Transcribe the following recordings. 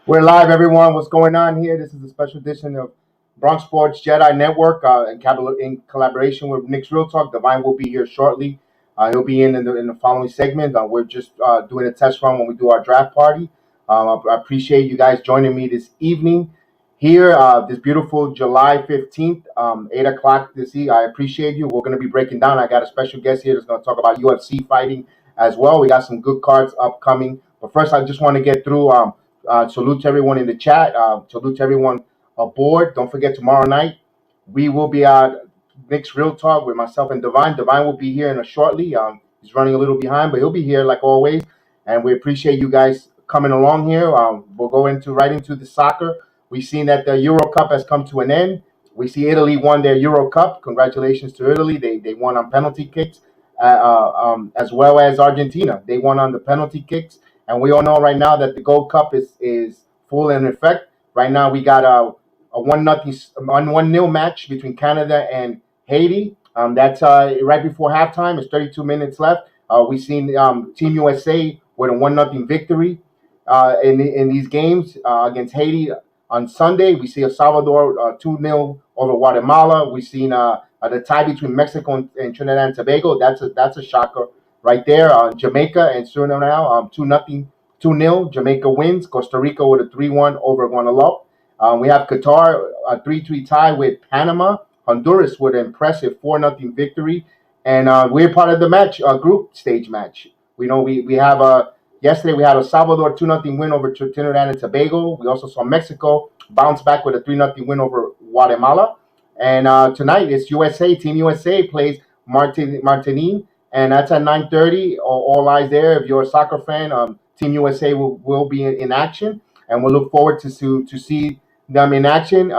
We're live, everyone. What's going on here? This is a special edition of Bronx Sports Jedi Network in collaboration with Nick's Real Talk. Divine will be here shortly. He'll be in the following segment. We're just doing a test run when we do our draft party. I appreciate you guys joining me this evening here, this beautiful July 15th, 8 o'clock this evening. I appreciate you. We're going to be breaking down. I got a special guest here that's going to talk about UFC fighting as well. We got some good cards upcoming. But first, I just want to get through. Salute to everyone in the chat. Salute to everyone aboard. Don't forget, tomorrow night, we will be at Nick's Real Talk with myself and Divine. Divine will be here in a shortly. He's running a little behind, but he'll be here like always. And we appreciate you guys coming along here. We'll go right into the soccer. We've seen that the Euro Cup has come to an end. We see Italy won their Euro Cup. Congratulations to Italy. They won on penalty kicks, as well as Argentina. They won on the penalty kicks. And we all know right now that the Gold Cup is full in effect. Right now we got a 1-0 match between Canada and Haiti. That's right before halftime. It's 32 minutes left. We've seen Team USA with a 1-0 victory in these games against Haiti. On Sunday, we see El Salvador 2-0 over Guatemala. We've seen the tie between Mexico and Trinidad and Tobago. That's a shocker right there. Jamaica and Suriname 2-0. Jamaica wins. Costa Rica with a 3-1 over Guadeloupe. We have Qatar a 3-3 tie with Panama. Honduras with an impressive 4-0 victory. And we're part of the group stage match. We know we have yesterday we had El Salvador 2-0 win over Trinidad and Tobago. We also saw Mexico bounce back with a 3-0 win over Guatemala. And tonight it's USA. Team USA plays Martinique. And that's at 9:30. All eyes there. If you're a soccer fan, Team USA will be in action, and we'll look forward to see them in action.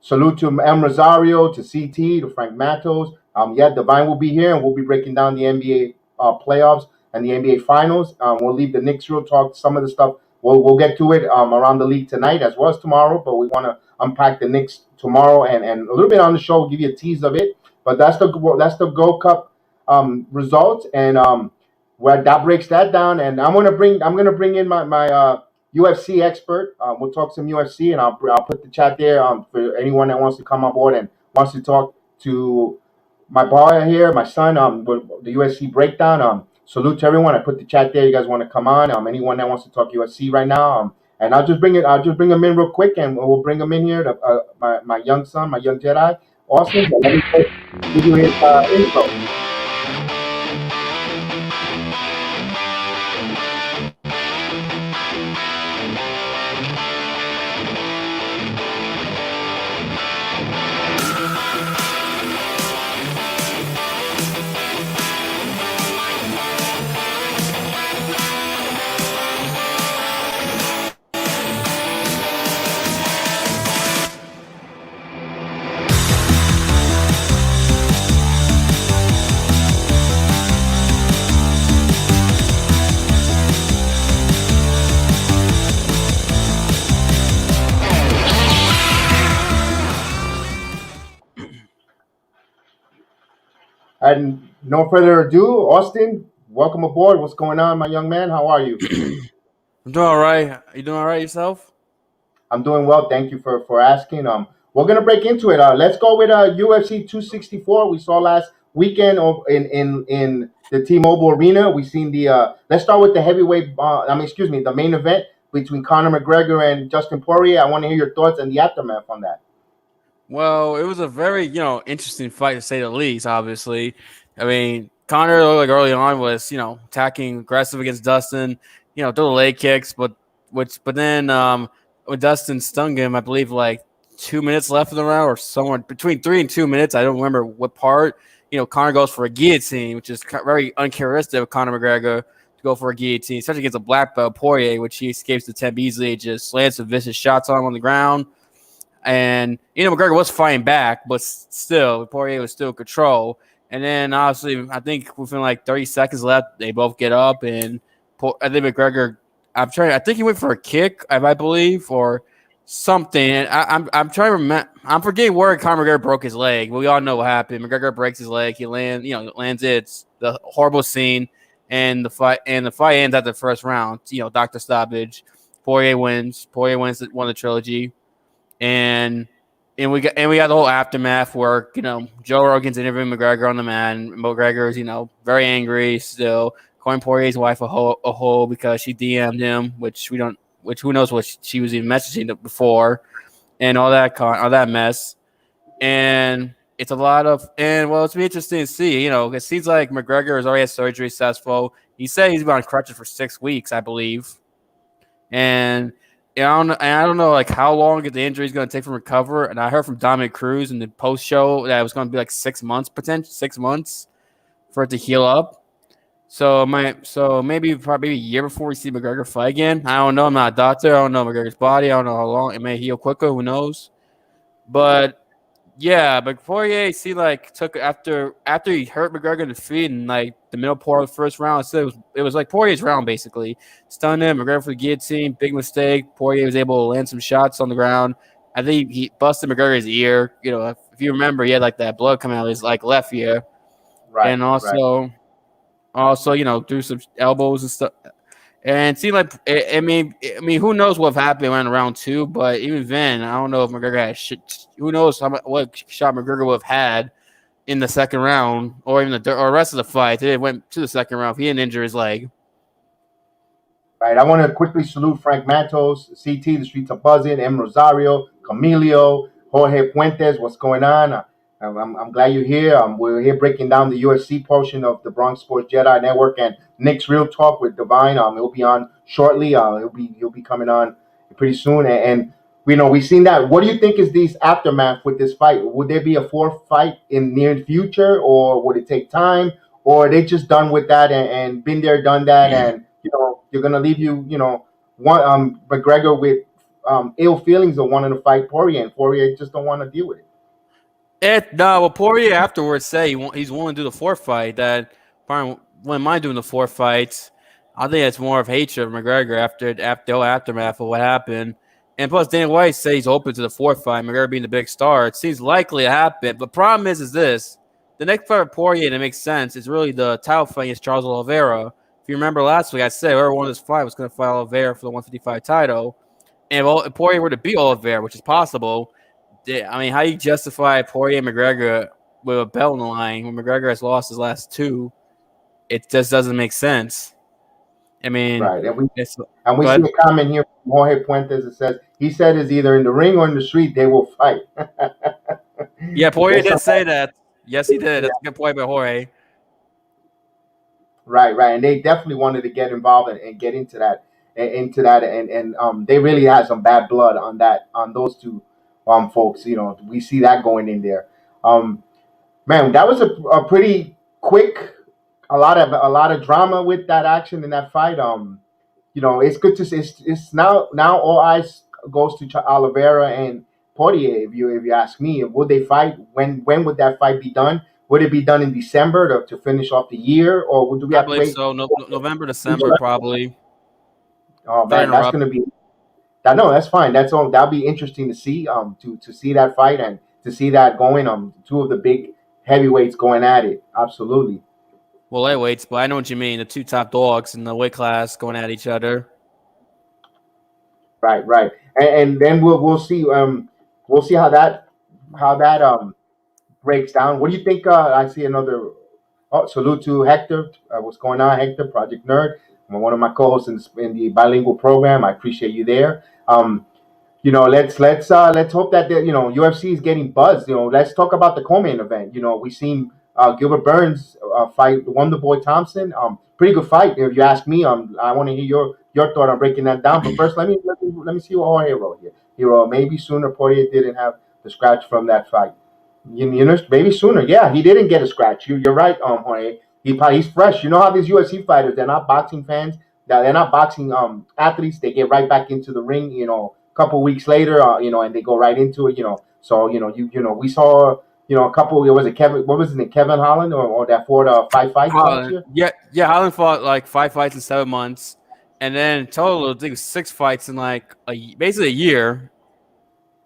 Salute to M. Rosario, to CT, to Frank Matos. Divine will be here, and we'll be breaking down the NBA playoffs and the NBA finals. We'll leave the Knicks Real Talk. Some of the stuff we'll get to it around the league tonight as well as tomorrow. But we want to unpack the Knicks tomorrow and a little bit on the show. We'll give you a tease of it. But that's the Gold Cup results, and where that breaks that down. And I'm gonna bring in my UFC expert. We'll talk some UFC, and I'll put the chat there for anyone that wants to come on board and wants to talk to my boy here, my son, with the UFC breakdown. Salute to everyone. I put the chat there. You guys want to come on? Anyone that wants to talk UFC right now, and I'll just bring him in real quick, and we'll bring him in here. My young son, my young Jedi, Austin. Let me give you his intro. And no further ado, Austin, welcome aboard. What's going on, my young man? How are you? I'm doing all right. You doing all right yourself? I'm doing well. Thank you for asking. We're gonna break into it. Let's go with UFC 264. We saw last weekend in the T-Mobile Arena. We seen the. Let's start with the heavyweight. Excuse me, the main event between Conor McGregor and Justin Poirier. I want to hear your thoughts and the aftermath on that. Well, it was a very, interesting fight to say the least, obviously. I mean, Connor like early on was, attacking aggressive against Dustin, throw the leg kicks, but then when Dustin stung him, I believe like 2 minutes left in the round or somewhere between 3 and 2 minutes. I don't remember what part. Connor goes for a guillotine, which is very uncharacteristic of Conor McGregor to go for a guillotine, especially against a black belt Poirier, which he escapes the 10 easily, just lands some vicious shots on him on the ground. And McGregor was fighting back, but still Poirier was still in control. And then obviously, I think within like 30 seconds left, they both get up, and I think McGregor. I think he went for a kick, I believe, or something. And I'm trying to remember. I'm forgetting where Conor McGregor broke his leg. We all know what happened. McGregor breaks his leg. He lands it. It's the horrible scene, and the fight ends at the first round. Doctor stoppage. Poirier wins. Poirier won the trilogy. And we got the whole aftermath where Joe Rogan's interviewing McGregor on the man. McGregor's very angry still, calling Poirier's wife a hoe because she DM'd him, which who knows what she was even messaging before, and all that mess. And it's a lot of it's be interesting to see. It seems like McGregor has already had surgery successful. He said he's been on crutches for 6 weeks, I believe, and I don't know like how long the injury is going to take to recover. And I heard from Dominic Cruz in the post show that it was going to be like 6 months, potential 6 months for it to heal up. So maybe probably a year before we see McGregor fight again. I don't know. I'm not a doctor. I don't know McGregor's body. I don't know how long it may heal quicker. Who knows? But yeah, but Poirier, see, like took after he hurt McGregor in the feet and like the middle part of the first round. So it was like Poirier's round basically. Stunned him, McGregor for the guillotine, big mistake. Poirier was able to land some shots on the ground. I think he busted McGregor's ear. If you remember, he had like that blood coming out of his like left ear, Right, and right. also threw some elbows and stuff. And it seemed like who knows what happened around round two? But even then, I don't know if McGregor had shit. Who knows what shot McGregor would have had in the second round, or even the rest of the fight. It went to the second round. If he didn't injure his leg. Right. I want to quickly salute Frank Matos, CT, the streets are buzzing, M. Rosario, Camilio, Jorge Puentes. What's going on? I'm glad you're here. We're here breaking down the UFC portion of the Bronx Sports Jedi Network and Nick's Real Talk with Divine. He'll be on shortly. He'll be coming on pretty soon. And we've seen that. What do you think is this aftermath with this fight? Would there be a fourth fight in near future, or would it take time, or are they just done with that and been there, done that, and you're gonna leave one McGregor with ill feelings of wanting to fight Poirier, and Poirier just don't want to deal with it. Well, Poirier afterwards say he's willing to do the fourth fight. That probably wouldn't mind doing the fourth fight. I think it's more of hatred of McGregor after the aftermath of what happened. And plus, Dana White says he's open to the fourth fight. McGregor being the big star, it seems likely to happen. But the problem is this: the next fight with Poirier that makes sense is really the title fight against Charles Oliveira. If you remember last week, I said whoever won this fight was going to fight Oliveira for the 155 title. And if Poirier were to beat Oliveira, which is possible, I mean, how you justify Poirier and McGregor with a belt on the line when McGregor has lost his last two? It just doesn't make sense. I mean, Right, and we it's and we see but a comment here from Jorge Puentes that says he said is either in the ring or in the street they will fight. yeah, Poirier There's did some, say that. Yes, he did. yeah, That's a good point by Jorge. right, and they definitely wanted to get involved and get into that, and they really had some bad blood on those two folks. We see that going in there. Um, Man, that was a pretty quick, a lot of drama with that action in that fight. It's good to see. It's now all eyes goes to Oliveira and Poirier. If you ask me, would they fight? When would that fight be done? Would it be done in December to finish off the year, or do we I have to believe wait? so. No, November, December, probably. Oh Sorry man, to that's interrupt. gonna be that. No, that's fine. That's all. That'll be interesting to see. To see that fight and to see that going. Two of the big heavyweights going at it. Absolutely. Well, lightweights, but I know what you mean. The two top dogs in the weight class going at each other. Right, right. And then we'll see we'll see how that breaks down. What do you think? I see another. Oh, salute to Hector. What's going on, Hector? Project Nerd. One of my co-hosts in the bilingual program. I appreciate you there. Let's hope that UFC is getting buzzed. Let's talk about the co-main event. We seen Gilbert Burns fight Wonder Boy Thompson. Pretty good fight, if you ask me. I want to hear your thought on breaking that down. But first, let me see what Jorge wrote here. He wrote maybe sooner Poirier didn't have the scratch from that fight. Maybe sooner. Yeah, he didn't get a scratch. You're right, Jorge. He's fresh. You know how these UFC fighters, they're not boxing fans. They're not boxing athletes. They get right back into the ring. A couple weeks later, and they go right into it. So we saw a couple. Was it Kevin? What was his name? Kevin Holland, or that fought 5 fights last Holland, year? yeah. Holland fought like 5 fights in 7 months, and then total, I think, 6 fights in like basically a year.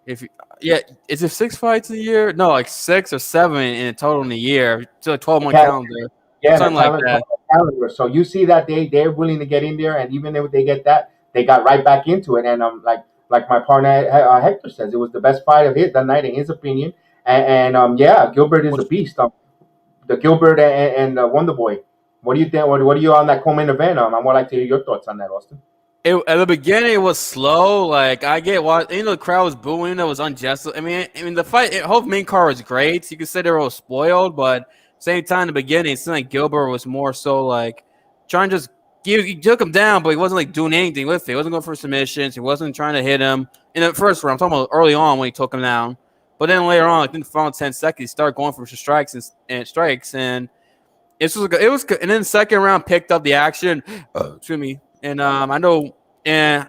If yeah, is it 6 fights a year? No, like 6 or 7 in a total in a year. It's a 12-month calendar, Yeah, the something like talent that. calendar. So you see that they're willing to get in there, and even if they get that, they got right back into it. And like my partner Hector says, it was the best fight of his that night in his opinion. And yeah, Gilbert is a Which beast. The Gilbert and Wonder Boy. What do you think? What are you on that co-main event? I would like to hear your thoughts on that, Austin. at the beginning, it was slow. Like I get what the crowd was booing. It was unjust. I mean, the fight. Whole main card was great. You could say they were all spoiled, but same time, in the beginning, it seemed like Gilbert was more so like trying to just he took him down, but he wasn't like doing anything with it. He wasn't going for submissions. He wasn't trying to hit him in the first round. I'm talking about early on when he took him down. But then later on, like in the final 10 seconds, he started going for strikes and strikes, and it was, and then the second round picked up the action. Excuse me. And I know, and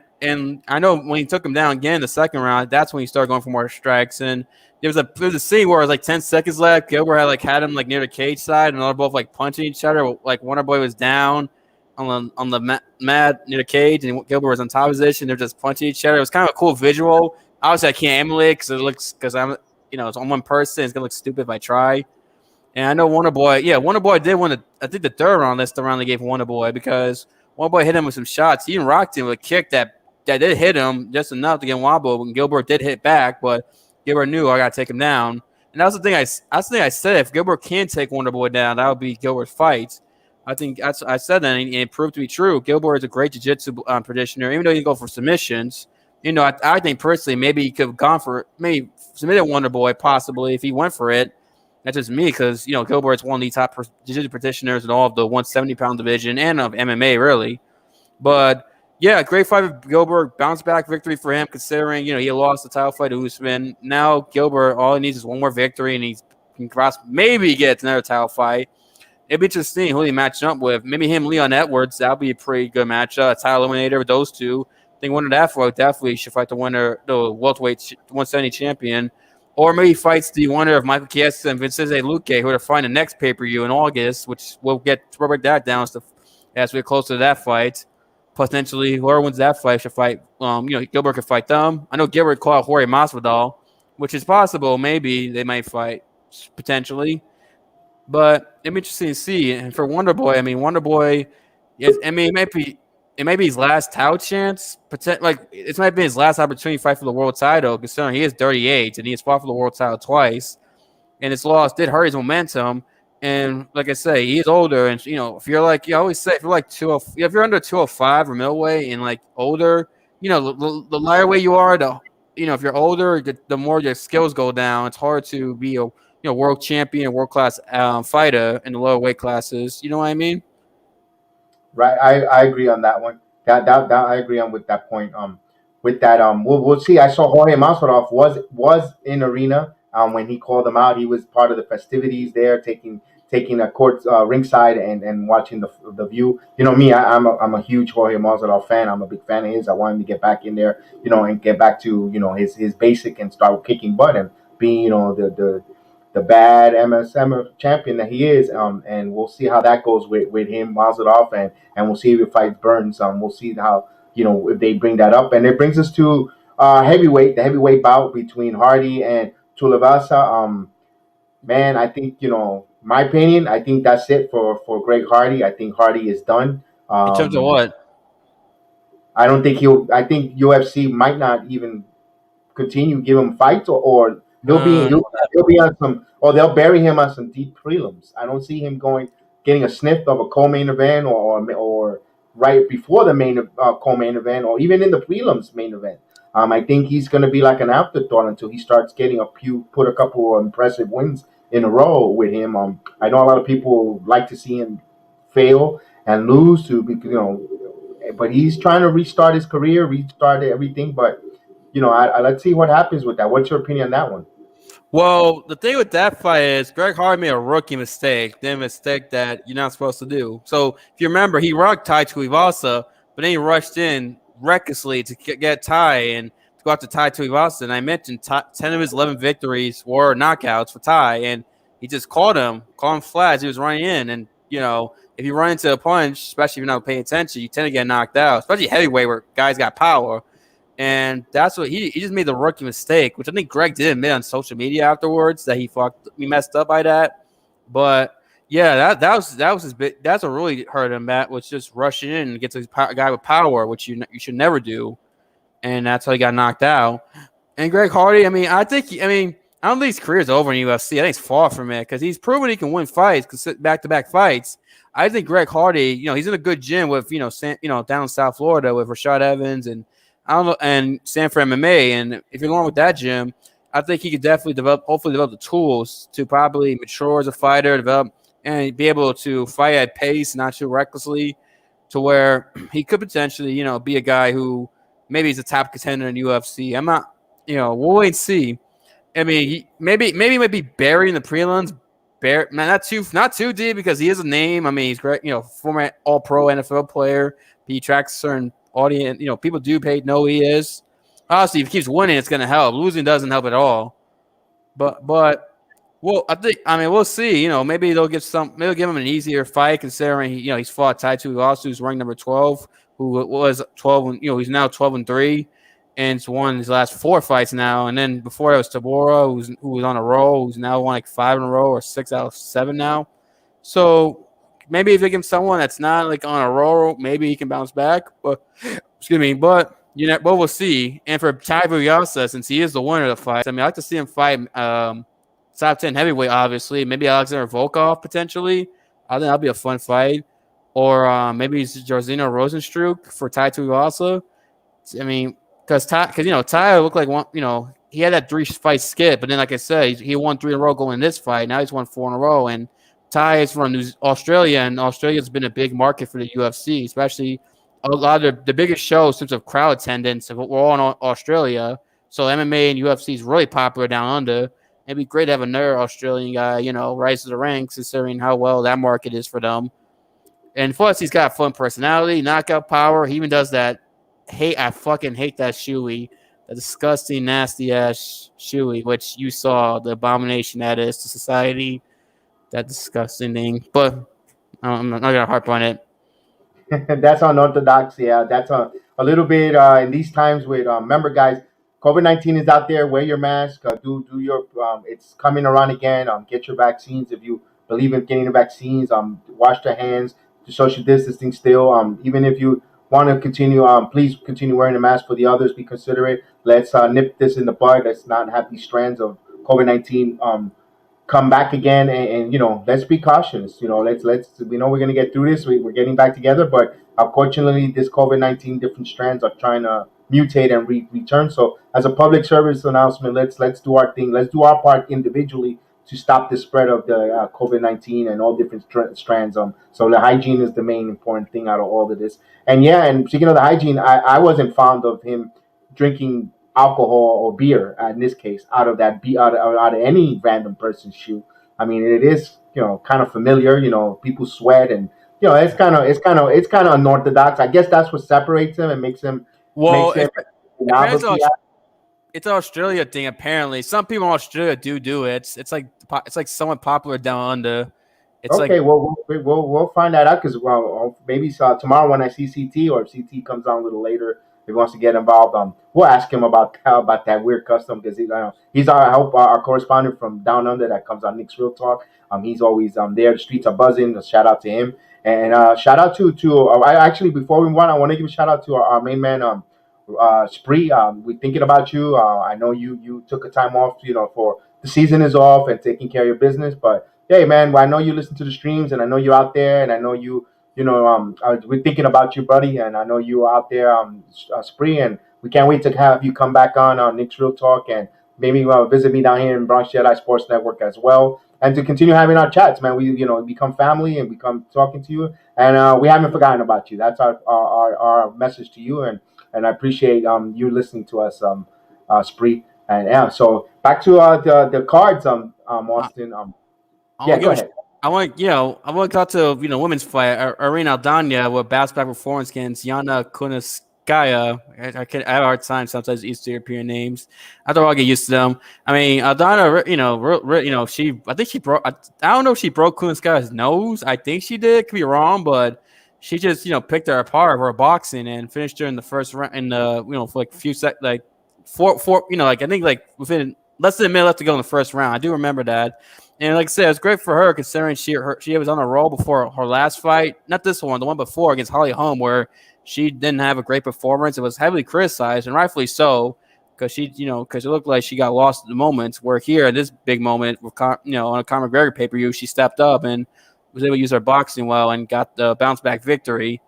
I know when he took him down again the second round, that's when he started going for more strikes. And there was a scene where it was like 10 seconds left. Gilbert had him like near the cage side, and they're both like punching each other. Like Wonder Boy was down on the mat near the cage, and Gilbert was on top of position. They're just punching each other. It was kind of a cool visual. Obviously, I can't emulate because I'm it's on one person. It's gonna look stupid if I try. And I know Wonder Boy. Yeah, Wonder Boy did win. I think the third round. That's the round they gave Wonder Boy because Wonder Boy hit him with some shots. He even rocked him with a kick that did hit him just enough to get wobbled. When Gilbert did hit back, but Gilbert knew I got to take him down. And that's the thing. I said if Gilbert can take Wonder Boy down, that would be Gilbert's fight. I said that, and it proved to be true. Gilbert is a great jiu-jitsu practitioner, even though he can go for submissions. I think personally maybe he could have gone for maybe submitted Wonder Boy possibly if he went for it. That's just me because Gilbert's one of the top jiu-jitsu practitioners in all of the 170-pound division and of MMA really. But yeah, great fight with Gilbert, bounce back victory for him considering he lost the title fight to Usman. Now Gilbert, all he needs is one more victory and he can maybe get another title fight. It'd be interesting who he matched up with. Maybe him, Leon Edwards. That'll be a pretty good matchup. A title eliminator with those two. I think winner of that fight definitely should fight the winner, the welterweight 170 champion. Or maybe fights the winner of Michael Chiesa and Vincenzo Luque, who are to find the next pay-per-view in August, which we'll break that down as we get closer to that fight. Potentially, whoever wins that fight should fight. Gilbert could fight them. I know Gilbert called Jorge Masvidal, which is possible. Maybe they might fight potentially. But it'd be interesting to see. And for Wonder Boy, Wonder Boy, it might be his last title chance. It might be his last opportunity to fight for the world title, considering he is 38 and he has fought for the world title twice. And his loss did hurt his momentum. And like I say, he's older. And if you're like you always say, if you're under 205 or middleweight and like older, the lighter weight you are, if you're older, the more your skills go down. It's hard to be a world champion, world class fighter in the lower weight classes. You know what I mean? Right, I agree on that one. That I agree on with that point. With that, we'll see. I saw Jorge Masvidal was in arena. When he called him out, he was part of the festivities there, taking a court ringside and watching the view. Me, I'm a huge Jorge Masvidal fan. I'm a big fan of his. I want him to get back in there, and get back to his basic and start kicking butt and being the bad MSM champion that he is. And we'll see how that goes with him, Masvidal, and we'll see if he fights Burns. We'll see how if they bring that up, and it brings us to the heavyweight bout between Hardy and Tuivasa. man, I think my opinion. I think that's it for Greg Hardy. I think Hardy is done. In terms of Um, what? I don't think he'll. I think UFC might not even continue give him fights, or he'll be Uh, he'll be on some, or they'll bury him on some deep prelims. I don't see him getting a sniff of a co-main event, or right before the main co-main event, or even in the prelims main event. I think he's going to be like an afterthought until he starts getting put a couple of impressive wins in a row with him. I know a lot of people like to see him fail and lose to, but he's trying to restart his career, restart everything. But let's see what happens with that. What's your opinion on that one? well, the thing with that fight is Greg Hardy made a rookie mistake, then a mistake that you're not supposed to do. So if you remember, he rocked Tai Tuivasa, but then he rushed in recklessly to get Tai and to go after Tai Tuivasa. And I mentioned 10 of his 11 victories were knockouts for Tai, and he just caught him flat as he was running in. And if you run into a punch, especially if you're not paying attention, you tend to get knocked out, especially heavyweight where guys got power. And that's what he just made the rookie mistake, which I think Greg did admit on social media afterwards that he messed up by that. But yeah, that was his bit. That's what really hurt him. That was just rushing in and get to a guy with power, which you should never do. And that's how he got knocked out. And Greg Hardy, I don't think his career's over in UFC. I think it's far from it because he's proven he can win fights, back-to-back fights. I think Greg Hardy, he's in a good gym with, down in South Florida with Rashad Evans and I don't know, and Sanford MMA. And if you're going with that gym, I think he could definitely hopefully develop the tools to probably mature as a fighter, develop and be able to fight at pace, not too recklessly, to where he could potentially, be a guy who maybe he's a top contender in UFC. I'm not, we'll wait and see. I mean, maybe he might be buried in the prelims. Not too deep because he is a name. I mean, he's great. Former All Pro NFL player. He attracts a certain audience. People do know who he is. Obviously, if he keeps winning, it's going to help. Losing doesn't help at all. But well, we'll see. Maybe they'll give him an easier fight considering he's fought Tai Tuivasa, who's ranked number 12, who was 12, and he's now 12-3, and he's won his last 4 fights now. And then before that was Tabora, who was on a roll, who's now won like 5 in a row or 6 out of 7 now. So maybe if they give him someone that's not like on a roll, maybe he can bounce back. But excuse me, but but we'll see. And for Tai Tuivasa, since he is the winner of the fight, I like to see him fight top 10 heavyweight, obviously. Maybe Alexander Volkov potentially. I think that'll be a fun fight. Or maybe it's Jairzinho Rosenstruck for Tai Tuivasa. I mean, because Tai looked like one. He had that 3-fight skip, but then, like I said, he won 3 in a row going this fight. Now he's won 4 in a row, and Tai is from Australia, and Australia's been a big market for the UFC, especially a lot of the biggest shows in terms of crowd attendance. We're all in Australia, so MMA and UFC is really popular down under. It'd be great to have another Australian guy, rise to the ranks, considering how well that market is for them. And plus, he's got fun personality, knockout power. He even does that. I fucking hate that shoey, the disgusting, nasty ass shoey, which you saw the abomination that is to society. That disgusting thing. But I'm not gonna harp on it. That's unorthodox. Yeah, that's a little bit in these times with remember, guys, COVID-19 is out there. Wear your mask. Do your it's coming around again. Get your vaccines if you believe in getting the vaccines. Wash your hands. The social distancing still. Even if you want to continue, please continue wearing a mask for the others. Be considerate. Let's nip this in the bud. Let's not have these strands of COVID-19 come back again, and let's be cautious. Let's we know we're going to get through this. We're getting back together, but unfortunately this COVID-19 different strands are trying to mutate and return. So as a public service announcement, let's do our thing. Let's do our part individually to stop the spread of the COVID-19 and all different strands. So the hygiene is the main important thing out of all of this. And yeah, and speaking of the hygiene, I wasn't fond of him drinking alcohol or beer in this case out of any random person's shoe. I mean, it is kind of familiar. People sweat, and it's kind of unorthodox. I guess that's what separates him and makes Well, him a apparently novelty. it's an Australia thing. Apparently, some people in Australia do it. It's like somewhat popular down under. It's like Okay, well we'll find that out because maybe tomorrow when I see CT, or if CT comes on a little later, if he wants to get involved, we'll ask him about that weird custom because he's our correspondent from down under that comes on Nick's Real Talk. He's always there. The streets are buzzing. A shout out to him, and shout out to I actually before we run, I want to give a shout out to our main man Spree. We're thinking about you. I know you took a time off, for the season is off and taking care of your business, but hey, man, well, I know you listen to the streams, and I know you're out there, and I know we're thinking about you, buddy, and I know you're out there, Spree, and we can't wait to have you come back on Nick's Real Talk and maybe visit me down here in Bronx Jedi Sports Network as well, and to continue having our chats, man. We become family and become talking to you, and we haven't forgotten about you. That's our message to you, and I appreciate you listening to us, Spree, and yeah. So back to the cards, Austin, I yeah, want to go give a. ahead. I want to talk to women's fight. Arena Aldana with bounce back performance against Yana Kunitskaya. I have a hard time sometimes East European names. I thought I'll get used to them. I mean, Aldana, she. I think she broke. I don't know if she broke Kunitskaya's nose. I think she did. Could be wrong, but she just picked her apart for her boxing and finished her in the first round. In the for like a few sec, like four. Like I think like within less than a minute left to go in the first round. I do remember that. And like I said, it was great for her considering she was on a roll before her last fight. Not this one, the one before against Holly Holm, where she didn't have a great performance. It was heavily criticized, and rightfully so, because because it looked like she got lost in the moments. Where here, in this big moment, with on a Conor McGregor pay per view, she stepped up and was able to use her boxing well and got the bounce back victory.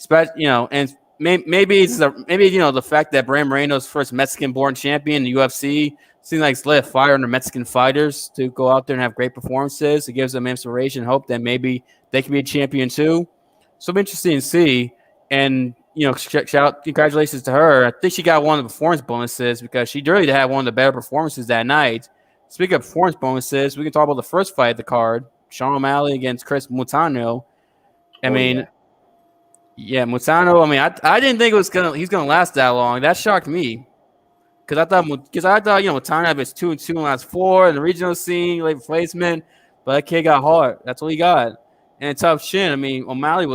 And maybe it's the fact that Bram Moreno's first Mexican born champion in the UFC. Seems like it's lit a fire under Mexican fighters to go out there and have great performances. It gives them inspiration, hope that maybe they can be a champion too. So I'm interested to see. And shout congratulations to her. I think she got one of the performance bonuses because she really had one of the better performances that night. Speaking of performance bonuses, we can talk about the first fight of the card: Sean O'Malley against Chris Mutano. I mean, yeah, Mutano. I mean, I didn't think he's gonna last that long. That shocked me. Because I thought Mutano had his 2-2 in the last four in the regional scene, late replacement, but that kid got hard. That's what he got. And tough chin. I mean, O'Malley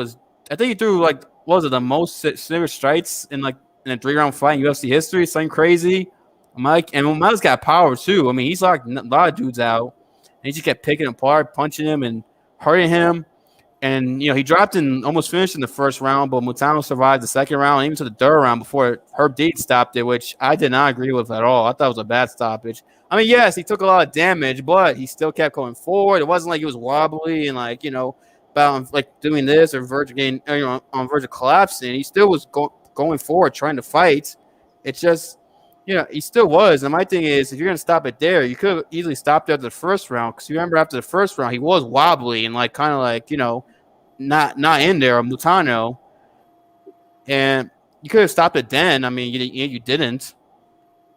I think he threw what was it, the most significant strikes in a 3-round fight in UFC history, something crazy. O'Malley's got power too. I mean, he's locked a lot of dudes out, and he just kept picking him apart, punching him and hurting him. And he dropped and almost finished in the first round, but Mutano survived the second round, and even to the third round before Herb Dean stopped it, which I did not agree with at all. I thought it was a bad stoppage. I mean, yes, he took a lot of damage, but he still kept going forward. It wasn't like he was wobbly and about doing this or on verge of collapsing. He still was going forward, trying to fight. It's just, he still was. And my thing is, if you're gonna stop it there, you could have easily stopped after the first round. Because you remember after the first round, he was wobbly and not in there, Mutano, and you could have stopped it then. I mean, you didn't.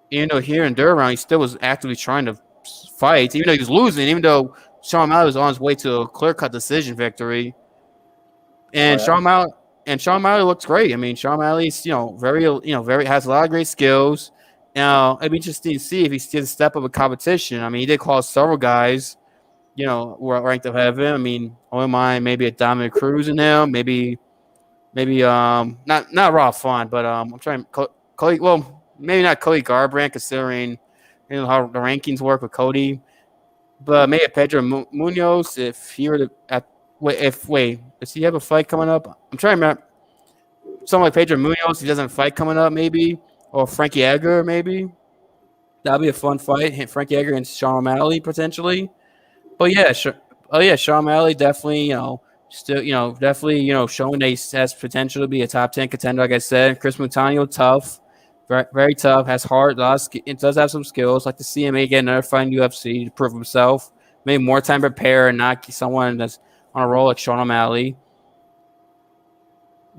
Here in third round, he still was actively trying to fight, even though he was losing. Even though Sean O'Malley was on his way to a clear-cut decision victory, and Sean O'Malley looks great. I mean, Sean O'Malley's very has a lot of great skills. Now it'd be interesting to see if he still step up a competition. I mean, he did call several guys who are ranked ahead of him. I mean, only mine maybe a Dominic Cruz in him, maybe not Rob Font, but I'm trying Cody. Well, maybe not Cody Garbrandt, considering how the rankings work with Cody, but maybe Pedro Munoz if he were to does he have a fight coming up? I'm trying to remember. Someone like Pedro Munoz, he doesn't have a fight coming up, maybe, or Frankie Edgar, maybe. That'd be a fun fight. Frankie Edgar and Sean O'Malley potentially. But yeah, sure. Oh yeah, Sean O'Malley definitely, definitely, showing that he has potential to be a top 10 contender. Like I said, Chris Mutano, tough, very, very tough, has heart, it does have some skills. Like to see him get another fight in UFC to prove himself. Maybe more time to prepare and not someone that's on a roll like Sean O'Malley.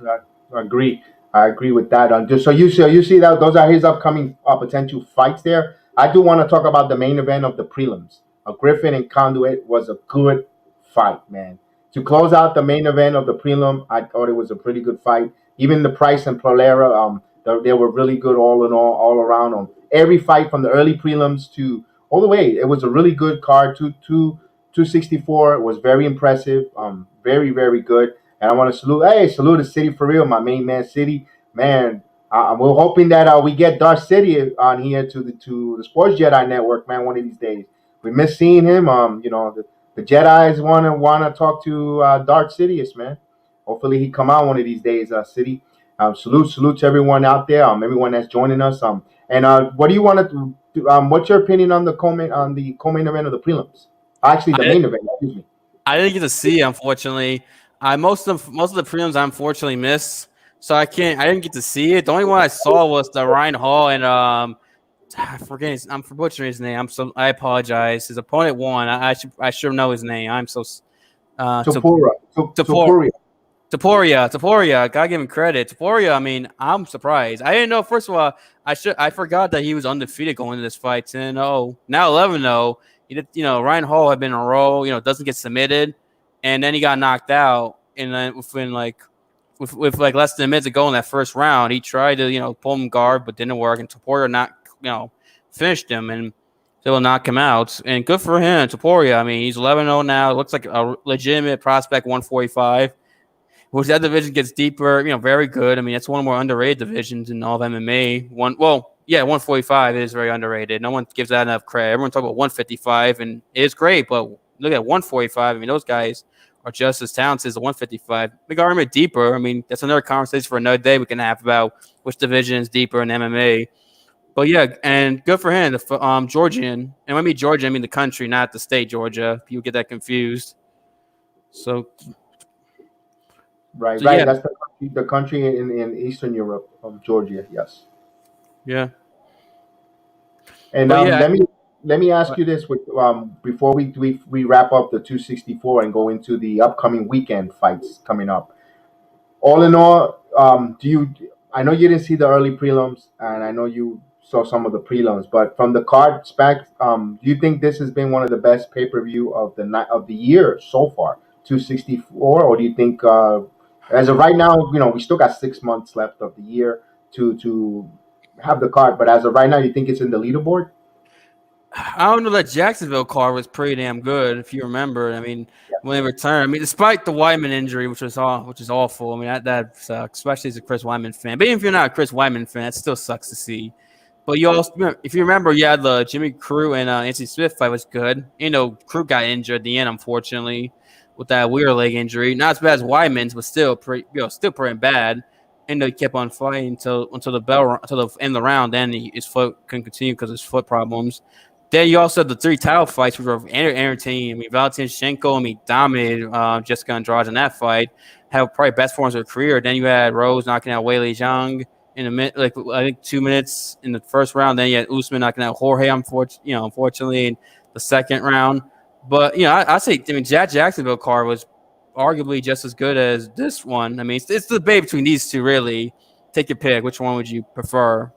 I agree. I agree with that. So you see that those are his upcoming potential fights there. I do want to talk about the main event of the prelims. Griffin and Conduit was a good fight, man. To close out the main event of the prelim, I thought it was a pretty good fight. Even the Price and Polera, they were really good all in all around. On every fight from the early prelims to all the way, it was a really good card. 264 was very impressive. Very very good. And I want to salute the city for real, my main man, City. Man, we're hoping that we get Darth City on here to the Sports Jedi Network, man. One of these days, we miss seeing him. The Jedi's wanna talk to Darth Sidious, man. Hopefully he come out one of these days. City. Salute to everyone out there. Everyone that's joining us. And what do you want to do? What's your opinion on the co-main event of the prelims? Actually, the I main event. Excuse me. I didn't get to see, unfortunately. I most of the prelims I unfortunately missed, so I didn't get to see it. The only one I saw was the Ryan Hall and I'm butchering his name. I apologize. His opponent won. I should know his name. I'm so Topura. Topuria. Taporia, gotta give him credit. Taporia, I mean, I'm surprised. I didn't know. First of all, I forgot that he was undefeated going into this fight. 10-0, now 11-0. He did, Ryan Hall had been in a row. Doesn't get submitted, and then he got knocked out. And then with like less than a minute to go in that first round, he tried to pull him guard, but didn't work. And Taporia finished him and they will knock him out. And good for him, Taporia. I mean, he's 11-0 now. Looks like a legitimate prospect, 145. Which that division gets deeper, very good. I mean, that's one of the more underrated divisions in all of MMA. 145 is very underrated. No one gives that enough credit. Everyone talks about 155, and it is great, but look at 145. I mean, those guys are just as talented as the 155. We got a bit deeper. I mean, that's another conversation for another day we can have about which division is deeper in MMA. But yeah, and good for him, the Georgian. And when I mean Georgia, I mean the country, not the state Georgia. People get that confused. So. Right. Yeah. That's the country in Eastern Europe of Georgia. Yes. Yeah. And let me ask you this: before we wrap up the 264 and go into the upcoming weekend fights coming up. All in all, I know you didn't see the early prelims, and I know you saw some of the prelims, but from the card spec, do you think this has been one of the best pay-per-view of the night of the year so far, 264, or do you think? As of right now, we still got 6 months left of the year to have the card. But as of right now, you think it's in the leaderboard? I don't know. That Jacksonville card was pretty damn good, if you remember. I mean, when they returned, I mean, despite the Wyman injury, which is awful. I mean, that sucks, especially as a Chris Wyman fan. But even if you're not a Chris Wyman fan, it still sucks to see. But you also, if you remember, the Jimmy Crew and Anthony Smith fight was good. Crew got injured at the end, unfortunately, with that weird leg injury. Not as bad as Wyman's, but still pretty bad. And he kept on fighting until the end of the round. Then his foot couldn't continue because of his foot problems. Then you also had the 3 title fights, which were entertaining. I mean, Valentin Shevchenko, dominated Jessica Andrade in that fight. Had probably best forms of her career. Then you had Rose knocking out Weili Zhang in a minute, I think 2 minutes in the first round. Then you had Usman knocking out Jorge, unfortunately, in the second round. But I say, Jacksonville card was arguably just as good as this one. I mean, it's the debate between these two, really. Take your pick. Which one would you prefer?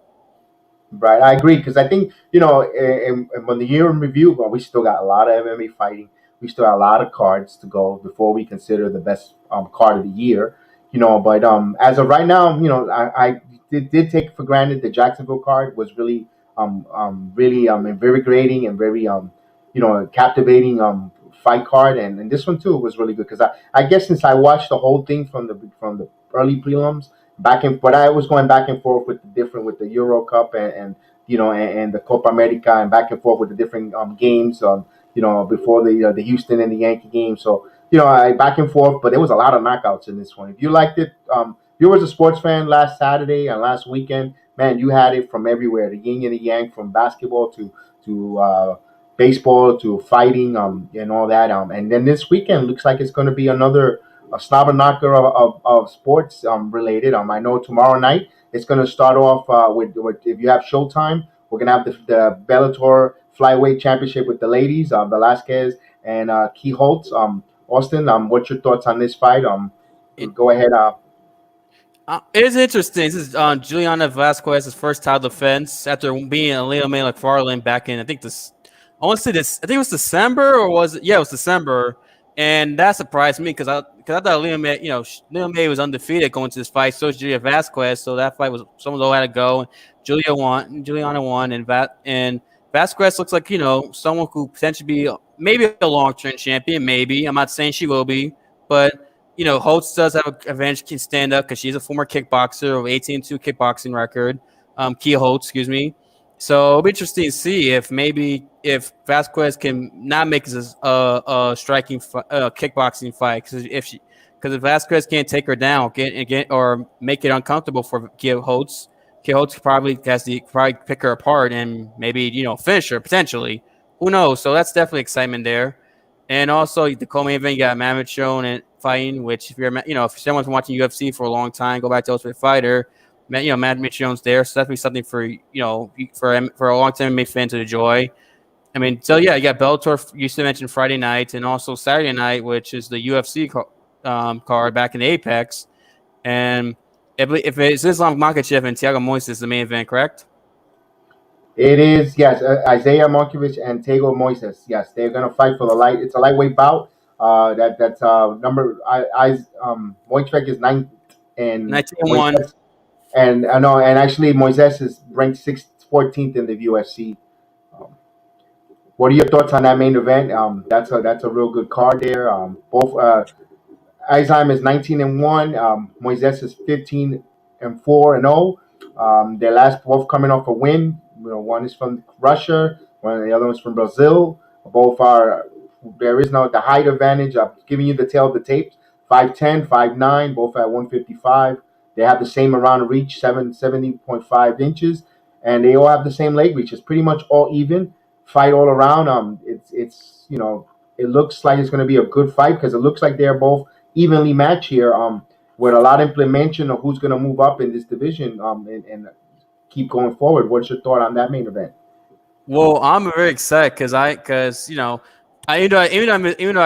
Right, I agree because I think when the year in review, well, we still got a lot of MMA fighting. We still got a lot of cards to go before we consider the best card of the year. But as of right now, I did take for granted the Jacksonville card was really invigorating and very captivating fight card, and this one too was really good because I guess since I watched the whole thing from the early prelims but I was going back and forth with the Euro Cup and the Copa America and back and forth with the different games before the Houston and the Yankee game. So I back and forth, but there was a lot of knockouts in this one. If you liked it, if you was a sports fan last Saturday and last weekend, man, you had it from everywhere, the yin and the yang, from basketball to baseball to fighting and all that. And then this weekend looks like it's going to be another a slobber knocker of sports related. I know tomorrow night it's going to start off with if you have Showtime, we're going to have the Bellator Flyweight Championship with the ladies, Velasquez and Key Holtz. Austin, what's your thoughts on this fight? Go ahead. It's interesting. This is Juliana Vasquez's first title defense after being Leo May McFarland back in, I think I want to say this. I think it was December, or was it? Yeah, it was December, and that surprised me because I thought Leo May was undefeated going to this fight. So was Julia Vasquez. So that fight was someone who had to go. Juliana won, and Vasquez looks like someone who potentially be maybe a long-term champion. Maybe I'm not saying she will be, but Holtz does have an advantage, can stand up because she's a former kickboxer with 18-2 kickboxing record. Kia Holtz, excuse me. So it'll be interesting to see if Vasquez can not make this a striking kickboxing fight because if Vasquez can't take her down, get or make it uncomfortable for Kia Holtz, probably has to probably pick her apart and maybe finish her potentially. Who knows? So that's definitely excitement there. And also the co-main event, you got Mammoth Shown and fighting. Which if you're if someone's watching UFC for a long time, go back to Ultimate Fighter. Mammoth Shown's there, so that's be something for for a long time MMA fan to enjoy. I mean, so yeah, you got Bellator. You still mentioned Friday night and also Saturday night, which is the UFC card back in the Apex. And if it's Islam Makhachev and Thiago Moises, the main event, correct? It is, yes, Isaiah Markovic and Tego Moises. Yes, they're gonna fight for the light. It's a lightweight bout. That's number Moises is ninth and 19-1. And I know, and actually Moises is ranked 14th in the UFC. Um, what are your thoughts on that main event? That's a real good card there. Both Eisheim is 19-1. Moises is 15-4-0. Their last both coming off a win. One is from Russia, the other one's from Brazil. Both are there is no the height advantage. I'm giving you the tail of the tapes. 5'10", 5'9", both at 155. They have the same amount of reach, 70.5 inches, and they all have the same leg reach. It's pretty much all even. Fight all around. It looks like it's going to be a good fight because it looks like they're both evenly matched here. With a lot of implementation of who's going to move up in this division. And keep going forward. What's your thought on that main event? Well, I'm very excited because even though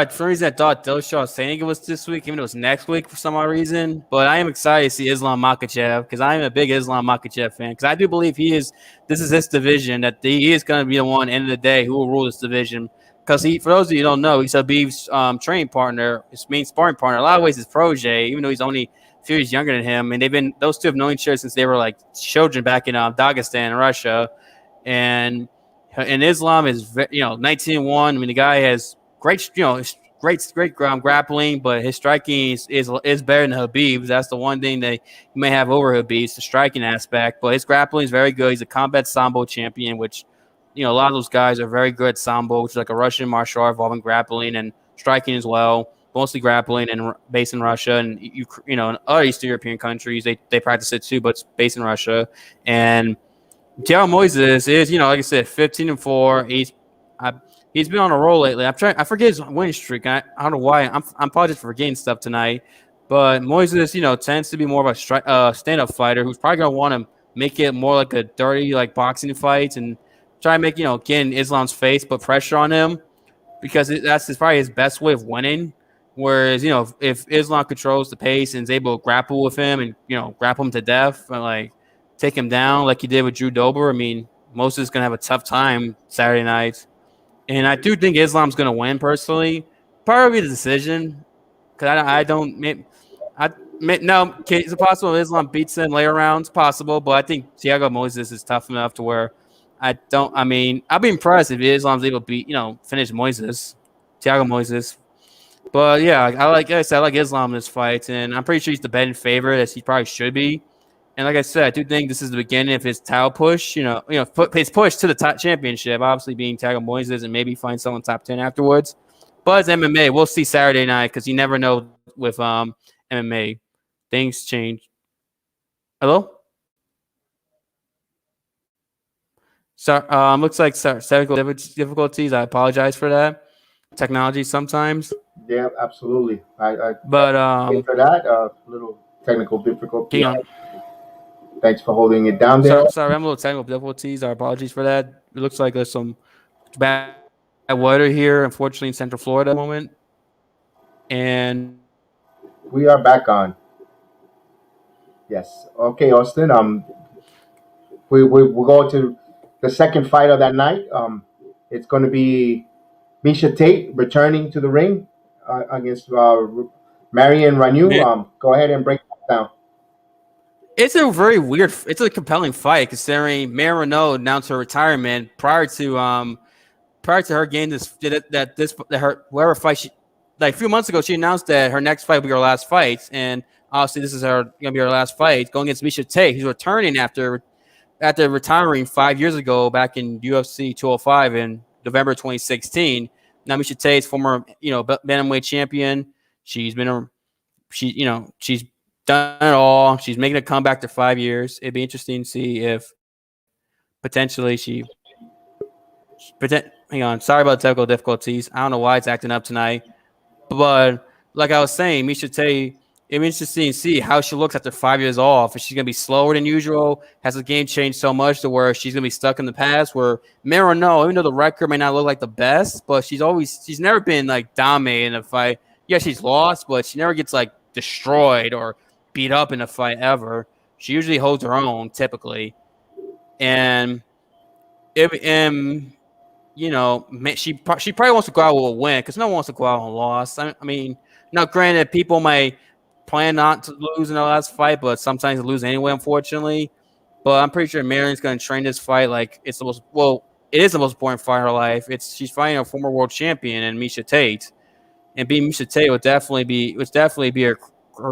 for some reason I thought Dillashaw saying it was this week, even though it was next week for some odd reason, but I am excited to see Islam Makhachev because I am a big Islam Makhachev fan because I do believe this is his division, that he is going to be the one end of the day who will rule this division. Because for those of you who don't know, he's Habib's training partner, his main sparring partner. A lot of ways, his protege, even though he's only a few years younger than him, and those two have known each other since they were like children back in Dagestan, Russia, and Islam is 19-1. I mean, the guy has great ground grappling, but his striking is better than Habib's. That's the one thing that you may have over Habib's, the striking aspect. But his grappling is very good. He's a combat sambo champion, which a lot of those guys are very good at sambo, which is like a Russian martial art involving grappling and striking as well. Mostly grappling and based in Russia and in other Eastern European countries they practice it too, but it's based in Russia. And Thiago Moises is, like I said, 15-4. He's been on a roll lately. I forget his winning streak. I don't know why. I'm probably just forgetting stuff tonight. But Moises, tends to be more of a stand-up fighter who's probably gonna want to make it more like a dirty boxing fight and try and make get in Islam's face, put pressure on him because that's probably his best way of winning. Whereas if Islam controls the pace and is able to grapple with him and grapple him to death and take him down like he did with Drew Dober, I mean, Moses is going to have a tough time Saturday night. And I do think Islam's going to win personally. Probably the decision because I don't. No, is it possible Islam beats him later rounds? Possible, but I think Thiago Moises is tough enough to where I mean, I'd be impressed if Islam's able to beat, finish Thiago Moises. But yeah, I like Islam in this fight, and I'm pretty sure he's the betting favorite, as he probably should be. And like I said, I do think this is the beginning of his title push. His push to the top championship, obviously being Thiago Moises, and maybe find someone top 10 afterwards. But it's MMA. We'll see Saturday night because you never know with MMA. Things change. Hello. So looks like technical difficulties. I apologize for that. Technology sometimes. Yeah, absolutely. But for that little technical difficulty. Thanks for holding it down there. Sorry, I'm a little technical difficulties. Our apologies for that. It looks like there's some bad weather here, unfortunately, in Central Florida at the moment. And we are back on. Yes. Okay, Austin. We'll go to the second fight of that night. It's going to be Miesha Tate returning to the ring against Marion Reneau. Go ahead and break that down. It's a compelling fight considering Marion Reneau announced her retirement prior to her getting whoever fight like a few months ago, she announced that her next fight will be her last fight, and obviously this is gonna be her last fight going against Misha Tate, who's returning after retiring 5 years ago back in UFC 205 in November 2016. Now Misha Tate's former bantamweight champion. She's been a she's done it all. She's making a comeback to 5 years. It'd be interesting to see if potentially hang on. Sorry about the technical difficulties. I don't know why it's acting up tonight. But like I was saying, Misha Tate, it'd be interesting to see how she looks after 5 years off. Is she going to be slower than usual? Has the game changed so much to where she's going to be stuck in the past? Where Marino, even though the record may not look like the best, but she's never been like dominated in a fight. Yeah, she's lost, but she never gets like destroyed or beat up in a fight ever. She usually holds her own typically. And she probably wants to go out with a win because no one wants to go out on a loss. I mean, now granted, people might plan not to lose in the last fight, but sometimes they lose anyway, unfortunately. But I'm pretty sure Marion's going to train this fight like it is the most important fight of her life. She's fighting a former world champion and Misha Tate, and beating Misha Tate would definitely be her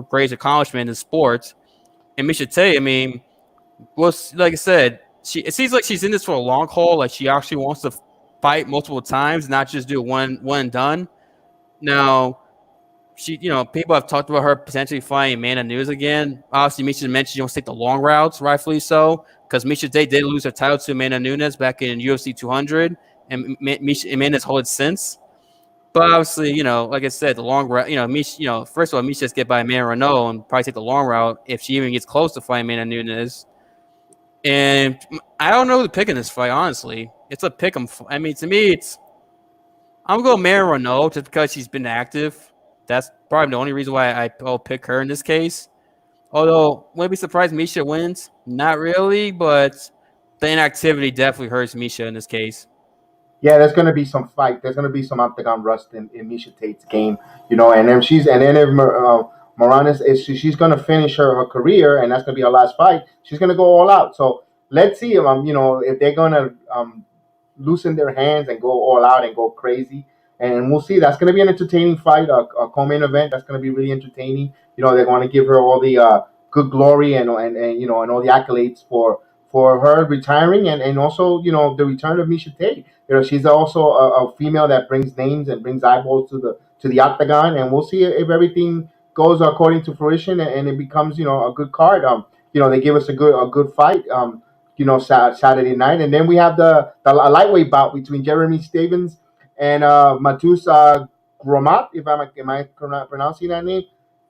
greatest accomplishment in sports. And Misha Tate, I mean, like I said, it seems like she's in this for a long haul. Like she actually wants to fight multiple times, not just do one and done. Now, people have talked about her potentially fighting Amanda Nunes again. Obviously, Misha mentioned she wants to take the long routes, rightfully so, because Misha Tate did lose her title to Amanda Nunes back in UFC 200, and Amanda's held it since. But obviously, like I said, the long route, Misha, first of all, Misha just get by Amanda Renault and probably take the long route if she even gets close to fighting Amanda Nunes. And I don't know who to pick in this fight, honestly. It's a pick 'em. I mean, to me, I'm going to go Mary Renault just because she's been active. That's probably the only reason why I'll pick her in this case. Although, wouldn't be surprised Misha wins. Not really, but the inactivity definitely hurts Misha in this case. Yeah, there's going to be some fight. There's going to be some octagon rust in Misha Tate's game, and if Moranis she's going to finish her career, and that's going to be her last fight. She's going to go all out. So let's see if they're going to loosen their hands and go all out and go crazy. And we'll see. That's going to be an entertaining fight, a co-main event. That's going to be really entertaining. They're going to give her all the good glory and all the accolades for her retiring and also the return of Misha Tate. She's also a female that brings names and brings eyeballs to the octagon, and we'll see if everything goes according to fruition and it becomes a good card. They give us a good fight. Saturday night, and then we have the lightweight bout between Jeremy Stevens and Matus Gromat, if am I pronouncing that name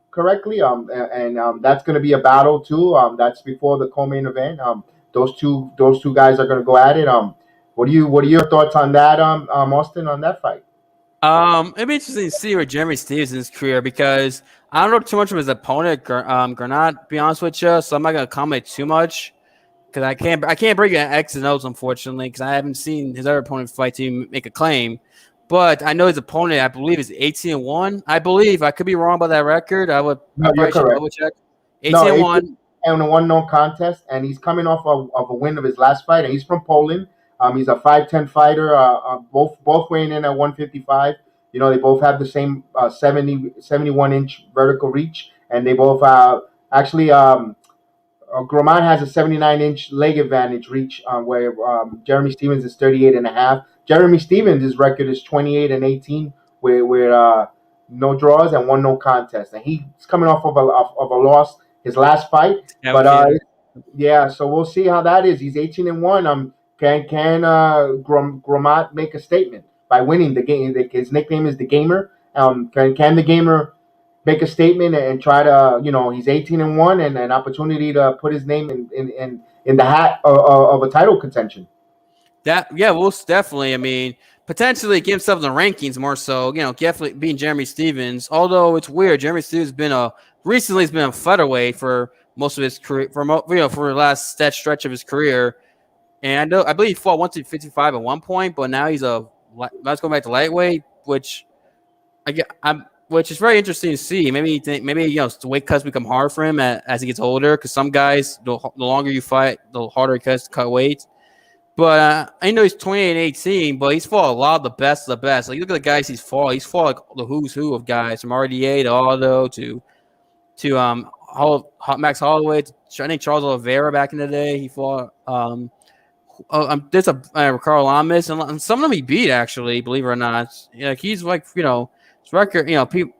correctly? That's going to be a battle too. That's before the co-main event. Those two guys are going to go at it. What are your thoughts on that, Austin, on that fight? It'd be interesting to see where Jeremy Stevens' career because I don't know too much of his opponent, Granat, to be honest with you, so I'm not going to comment too much. Because I can't break an X and O's, unfortunately, because I haven't seen his other opponent fight to make a claim. But I know his opponent, I believe, is 18-1. I believe. I could be wrong about that record. No, you're correct. Double check. 18-1. And a 1-0 contest, and he's coming off of a win of his last fight, and he's from Poland. He's a 5'10" fighter, both weighing in at 155. They both have the same 71-inch vertical reach, and they both actually Gromat has a 79-inch leg advantage reach, where Jeremy Stevens is 38.5. Jeremy Stevens' record is 28-18, with no draws and 1 no contest, and he's coming off of a loss his last fight. So we'll see how that is. He's 18-1. Can Gromat make a statement by winning the game? His nickname is the Gamer. Can the Gamer make a statement and try to, he's 18-1 and an opportunity to put his name in the hat of a title contention? Definitely. I mean, potentially give himself in the rankings more so, definitely being Jeremy Stevens. Although it's weird, Jeremy Stevens recently has been a featherweight for most of his career, for the last stretch of his career. And I believe he fought 155 at one point, but now let's go back to lightweight, which is very interesting to see. Maybe the weight cuts become hard for him as he gets older. Because some guys, the longer you fight, the harder it gets to cut weight. But I know he's 28-18, but he's fought a lot of the best of the best. Like, look at the guys he's fought. He's fought like the who's who of guys from RDA to Aldo to Max Holloway. I think Charles Oliveira back in the day. He fought. There's a Carl Lamas, and some of them he beat actually. Believe it or not, he's like his record. People.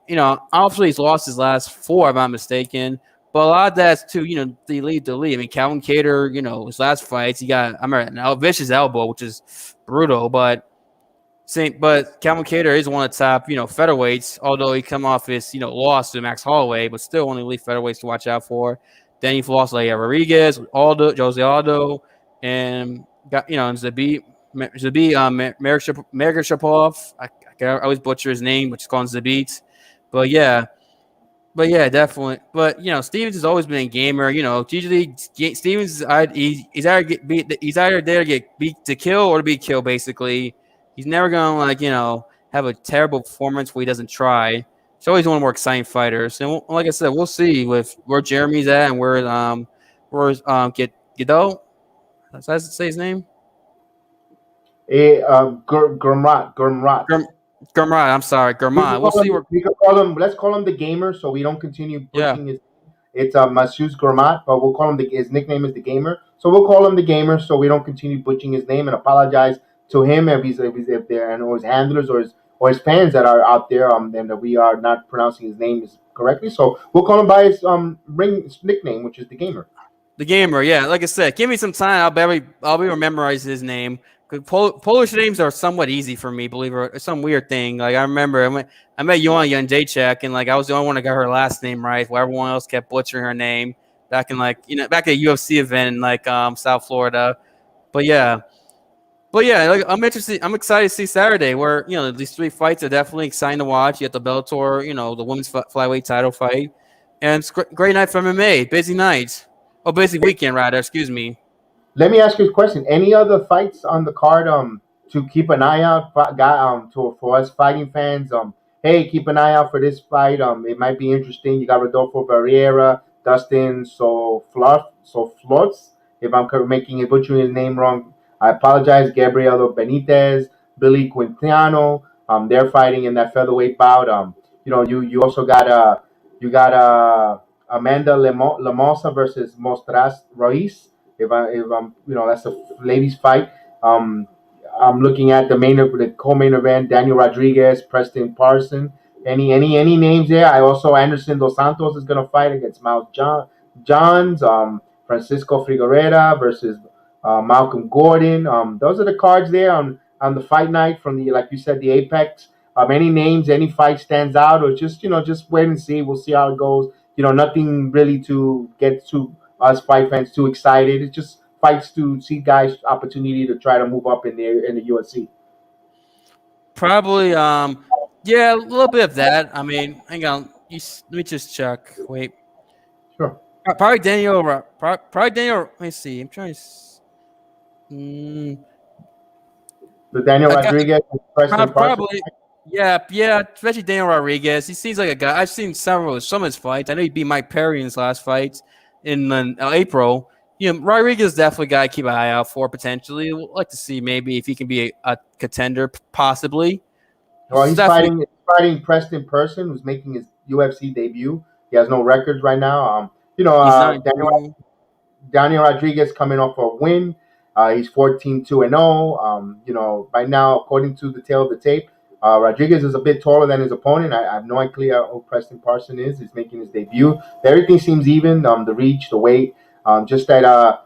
Obviously he's lost his last four, if I'm not mistaken. But a lot of that's too, the elite. I mean, Calvin Cater, his last fights, he got a vicious elbow, which is brutal. But Calvin Cater is one of the top, featherweights. Although he come off his, loss to Max Holloway, but still one of the elite featherweights to watch out for. Then he lost like Rodriguez, Jose Aldo, and got and Zabit, Merger Shapov. I always butcher his name, which is called Zabit. But yeah. But yeah, definitely. But Stevens has always been a gamer. Usually Stevens he's either there to get beat to kill or to be killed. Basically, he's never gonna have a terrible performance where he doesn't try. He's always one of the more exciting fighters. And like I said, we'll see with where Jeremy's at and where's Guido. Does that say his name? Gurmat. Gurmat. I'm sorry, Gurmat. We'll see. We can call him. Let's call him the gamer, so we don't continue pushing his. It's Masuz Gurmat, but we'll call him his nickname is the gamer. So we'll call him the gamer, so we don't continue butchering his name, and apologize to him if there and or his handlers or his fans that are out there and that we are not pronouncing his name correctly. So we'll call him by his nickname, which is the gamer. The gamer, yeah. Like I said, give me some time. I'll be able to memorize his name. Polish names are somewhat easy for me, believe it or it's some weird thing. Like I remember I met Joanna Jędrzejczyk, and I was the only one that got her last name right, while everyone else kept butchering her name back in back at a UFC event in South Florida. But yeah, I'm interested. I'm excited to see Saturday, where these three fights are definitely exciting to watch. You got the Bellator, the women's flyweight title fight, and it's great night for MMA. Busy night, busy weekend rather. Excuse me. Let me ask you a question. Any other fights on the card to keep an eye out for us fighting fans? Hey, keep an eye out for this fight. It might be interesting. You got Rodolfo Barrera, Dustin Flotz. If I'm butchering his name wrong, I apologize. Gabrielo Benitez, Billy Quintano. They're fighting in that featherweight bout. You also got Amanda Lamosa versus Mostras Ruiz. If I'm that's a ladies fight. I'm looking at the co-main event. Daniel Rodriguez, Preston Parson. Any names there? I also Anderson Dos Santos is gonna fight against Miles Johns. Francisco Figueroa versus Malcolm Gordon. Those are the cards there on the fight night from the, like you said, the Apex. Any names, any fight stands out, or just wait and see. We'll see how it goes. Nothing really to get to us fight fans too excited. It's just fights to see guys' opportunity to try to move up in the UFC. Probably, yeah, a little bit of that. I mean, hang on. Let me just check. Wait. Sure. Probably Daniel. Let me see. I'm trying to. The Daniel Rodriguez, probably. Yeah, especially Daniel Rodriguez. He seems like a guy. I've seen some of his fights. I know he beat Mike Perry in his last fight in April. Rodriguez is definitely a guy to keep an eye out for potentially. We'd like to see maybe if he can be a contender, possibly. Well, he's fighting Preston Person, who's making his UFC debut. He has no records right now. Daniel Rodriguez coming off a win. He's 14-2-0. Right now, according to the tail of the tape, Rodriguez is a bit taller than his opponent. I have no idea who Preston Parson is. He's making his debut. Everything seems even. The reach, the weight. Just that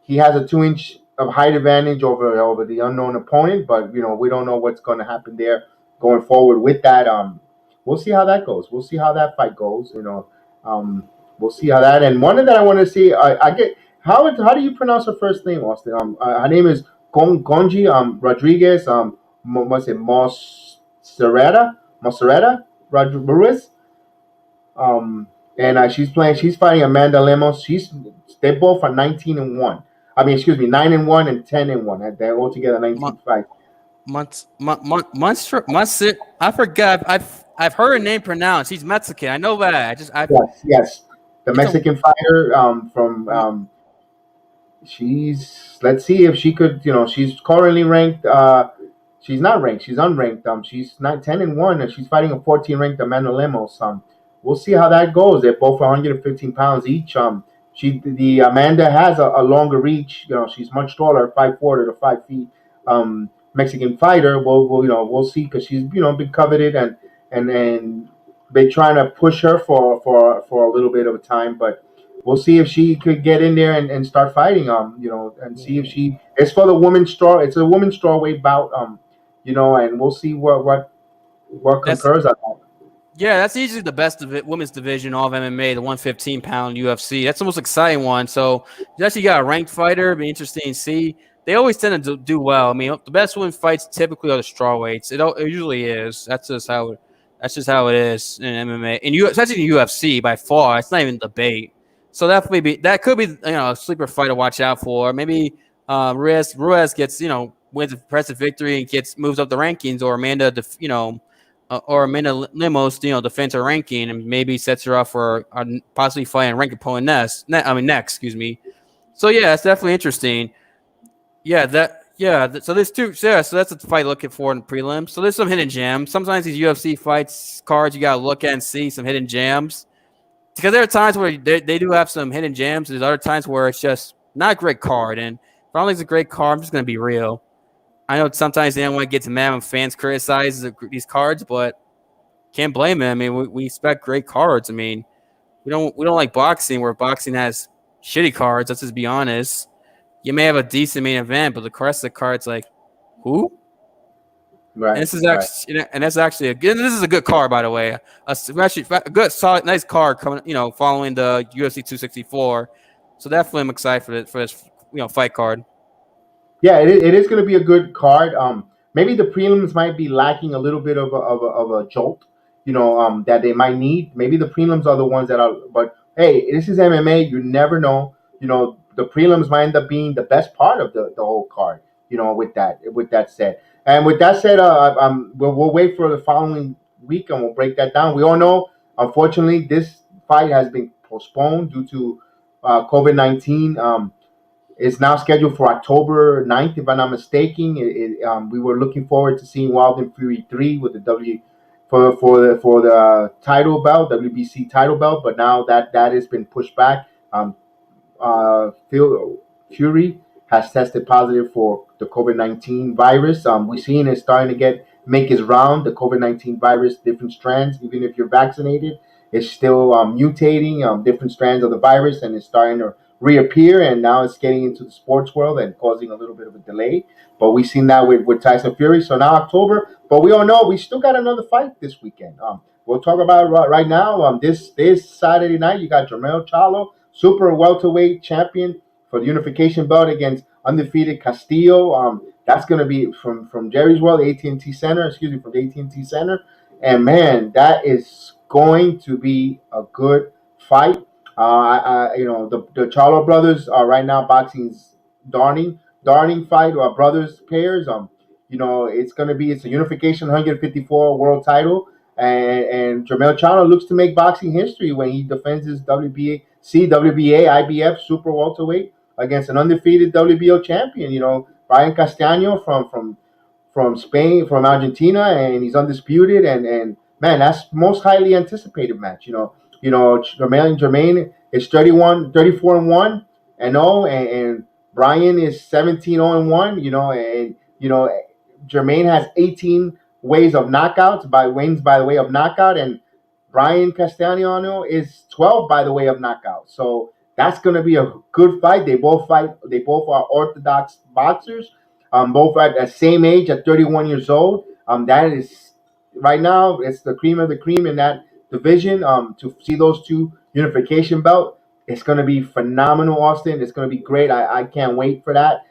he has a 2-inch of height advantage over the unknown opponent. But we don't know what's going to happen there going forward with that. We'll see how that goes. We'll see how that fight goes. We'll see how that. And one that I want to see, I get how do you pronounce her first name, Austin? Her name is Gonji Rodriguez. What's it? Mosereta Ruiz. And she's fighting Amanda Lemos. They both are 19-1. I mean, excuse me, 9-1 and 10-1. They're altogether 19 fights. I forgot. I've heard her name pronounced. She's Mexican. I know that. Yes. The Mexican fighter from she's let's see if she could. She's currently ranked. She's not ranked. She's unranked. She's not 10-1, and she's fighting a 14 ranked Amanda Lemos. We'll see how that goes. They're both 115 pounds each. The Amanda has a longer reach. She's much taller, 5'4" to 5 feet. Mexican fighter. We'll see because she's been coveted and been trying to push her for a little bit of a time, but we'll see if she could get in there and start fighting. And see if she. It's for the women's straw. It's a women's strawweight bout. And we'll see what That's concurs. Yeah, that's easily the best women's division all of MMA, the 115-pound UFC. That's the most exciting one. So you actually got a ranked fighter. It'd be interesting to see. They always tend to do well. I mean, the best women fights typically are the strawweights. It usually is. That's just how it is in MMA. Especially in UFC by far. It's not even a debate. So that could be a sleeper fight to watch out for. Maybe Ruiz gets wins a impressive victory and moves up the rankings, or Amanda Lemos, defends her ranking and maybe sets her up for possibly fighting a ranked opponent next. Excuse me. So yeah, that's definitely interesting. So there's two. So that's a fight looking for in the prelims. So there's some hidden gems. Sometimes these UFC fights cards you gotta look at and see some hidden gems because there are times where they do have some hidden gems. There's other times where it's just not a great card. And if I don't think it's a great card, I'm just gonna be real. I know sometimes they don't want to get to mad when fans criticize these cards, but can't blame them. I mean, we expect great cards. I mean, we don't like boxing where boxing has shitty cards. Let's just be honest. You may have a decent main event, but the rest of the cards like who? Right. And this is Right. actually and that's actually a good. This is a good card, by the way. Actually a good, solid, nice card coming. Following the UFC 264. So definitely I'm excited for this fight card. Yeah, it is going to be a good card. Maybe the prelims might be lacking a little bit of a jolt, that they might need. Maybe the prelims are the ones that are. But hey, this is MMA. You never know. The prelims might end up being the best part of the whole card. With that said, and with that said, we'll wait for the following week and we'll break that down. We all know, unfortunately, this fight has been postponed due to COVID-19. It's now scheduled for October 9th, if I'm not mistaken. We were looking forward to seeing Wild and Fury 3 with the for the title belt, WBC title belt, but now that has been pushed back. Phil Fury has tested positive for the COVID-19 virus. We've seen it starting to make its round. The COVID-19 virus, different strands, even if you're vaccinated, it's still mutating different strands of the virus, and it's starting to reappear. And now it's getting into the sports world and causing a little bit of a delay. But we've seen that with Tyson Fury. So now October. But we all know we still got another fight this weekend. We'll talk about it right now. This Saturday night, you got Jermell Charlo, super welterweight champion for the unification belt against undefeated Castillo. That's going to be from Jerry's World, AT&T Center. Excuse me, from the AT&T Center. And man, that is going to be a good fight. The Charlo brothers are right now boxing's darning fight or brothers pairs. It's a unification 154 world title, and Jermell Charlo looks to make boxing history when he defends his WBA, IBF super welterweight against an undefeated WBO champion. Brian Castaño from Spain, from Argentina, and he's undisputed. And man, that's most highly anticipated match. Jermaine is 34-1 and 0, and Brian is 17-0-1. Jermaine has 18 ways of knockouts wins by the way of knockout, and Brian Castellano is 12 by the way of knockout. So that's going to be a good fight. They both are orthodox boxers. Both at the same age, at 31 years old. That is right now. It's the cream of the cream in that division. To see those two unification belt, it's going to be phenomenal, Austin. It's going to be great. I can't wait for that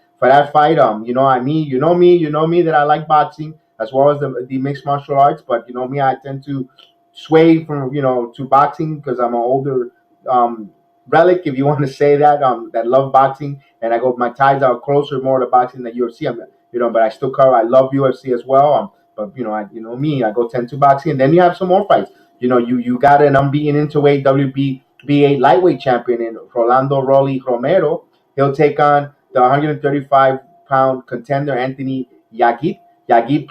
fight. You know me that I like boxing as well as the mixed martial arts. But me, I tend to sway from to boxing because I'm an older relic, if you want to say that love boxing, and my ties are closer more to boxing than UFC. But I still cover. I love UFC as well. But I go tend to boxing, and then you have some more fights. You got an unbeaten interweight WBA lightweight champion in Rolando Rolly Romero. He'll take on the 135-pound contender Anthony Yagit. Yagit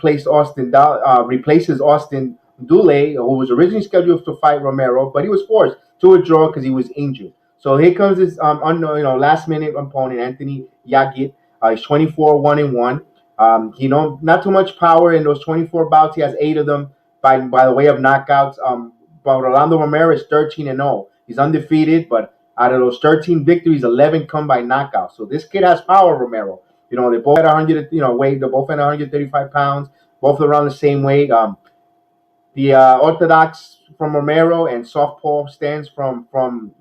replaces Austin Dule, who was originally scheduled to fight Romero, but he was forced to withdraw because he was injured. So here comes his last minute opponent Anthony Yagit. He's 24-1-1. Not too much power in those 24 bouts. He has 8 of them by the way of knockouts. But Rolando Romero is 13-0. He's undefeated, but out of those 13 victories, 11 come by knockout. So this kid has power, Romero. They both at 100, weight. They're both at 135 pounds, both around the same weight. The orthodox from Romero and southpaw stands from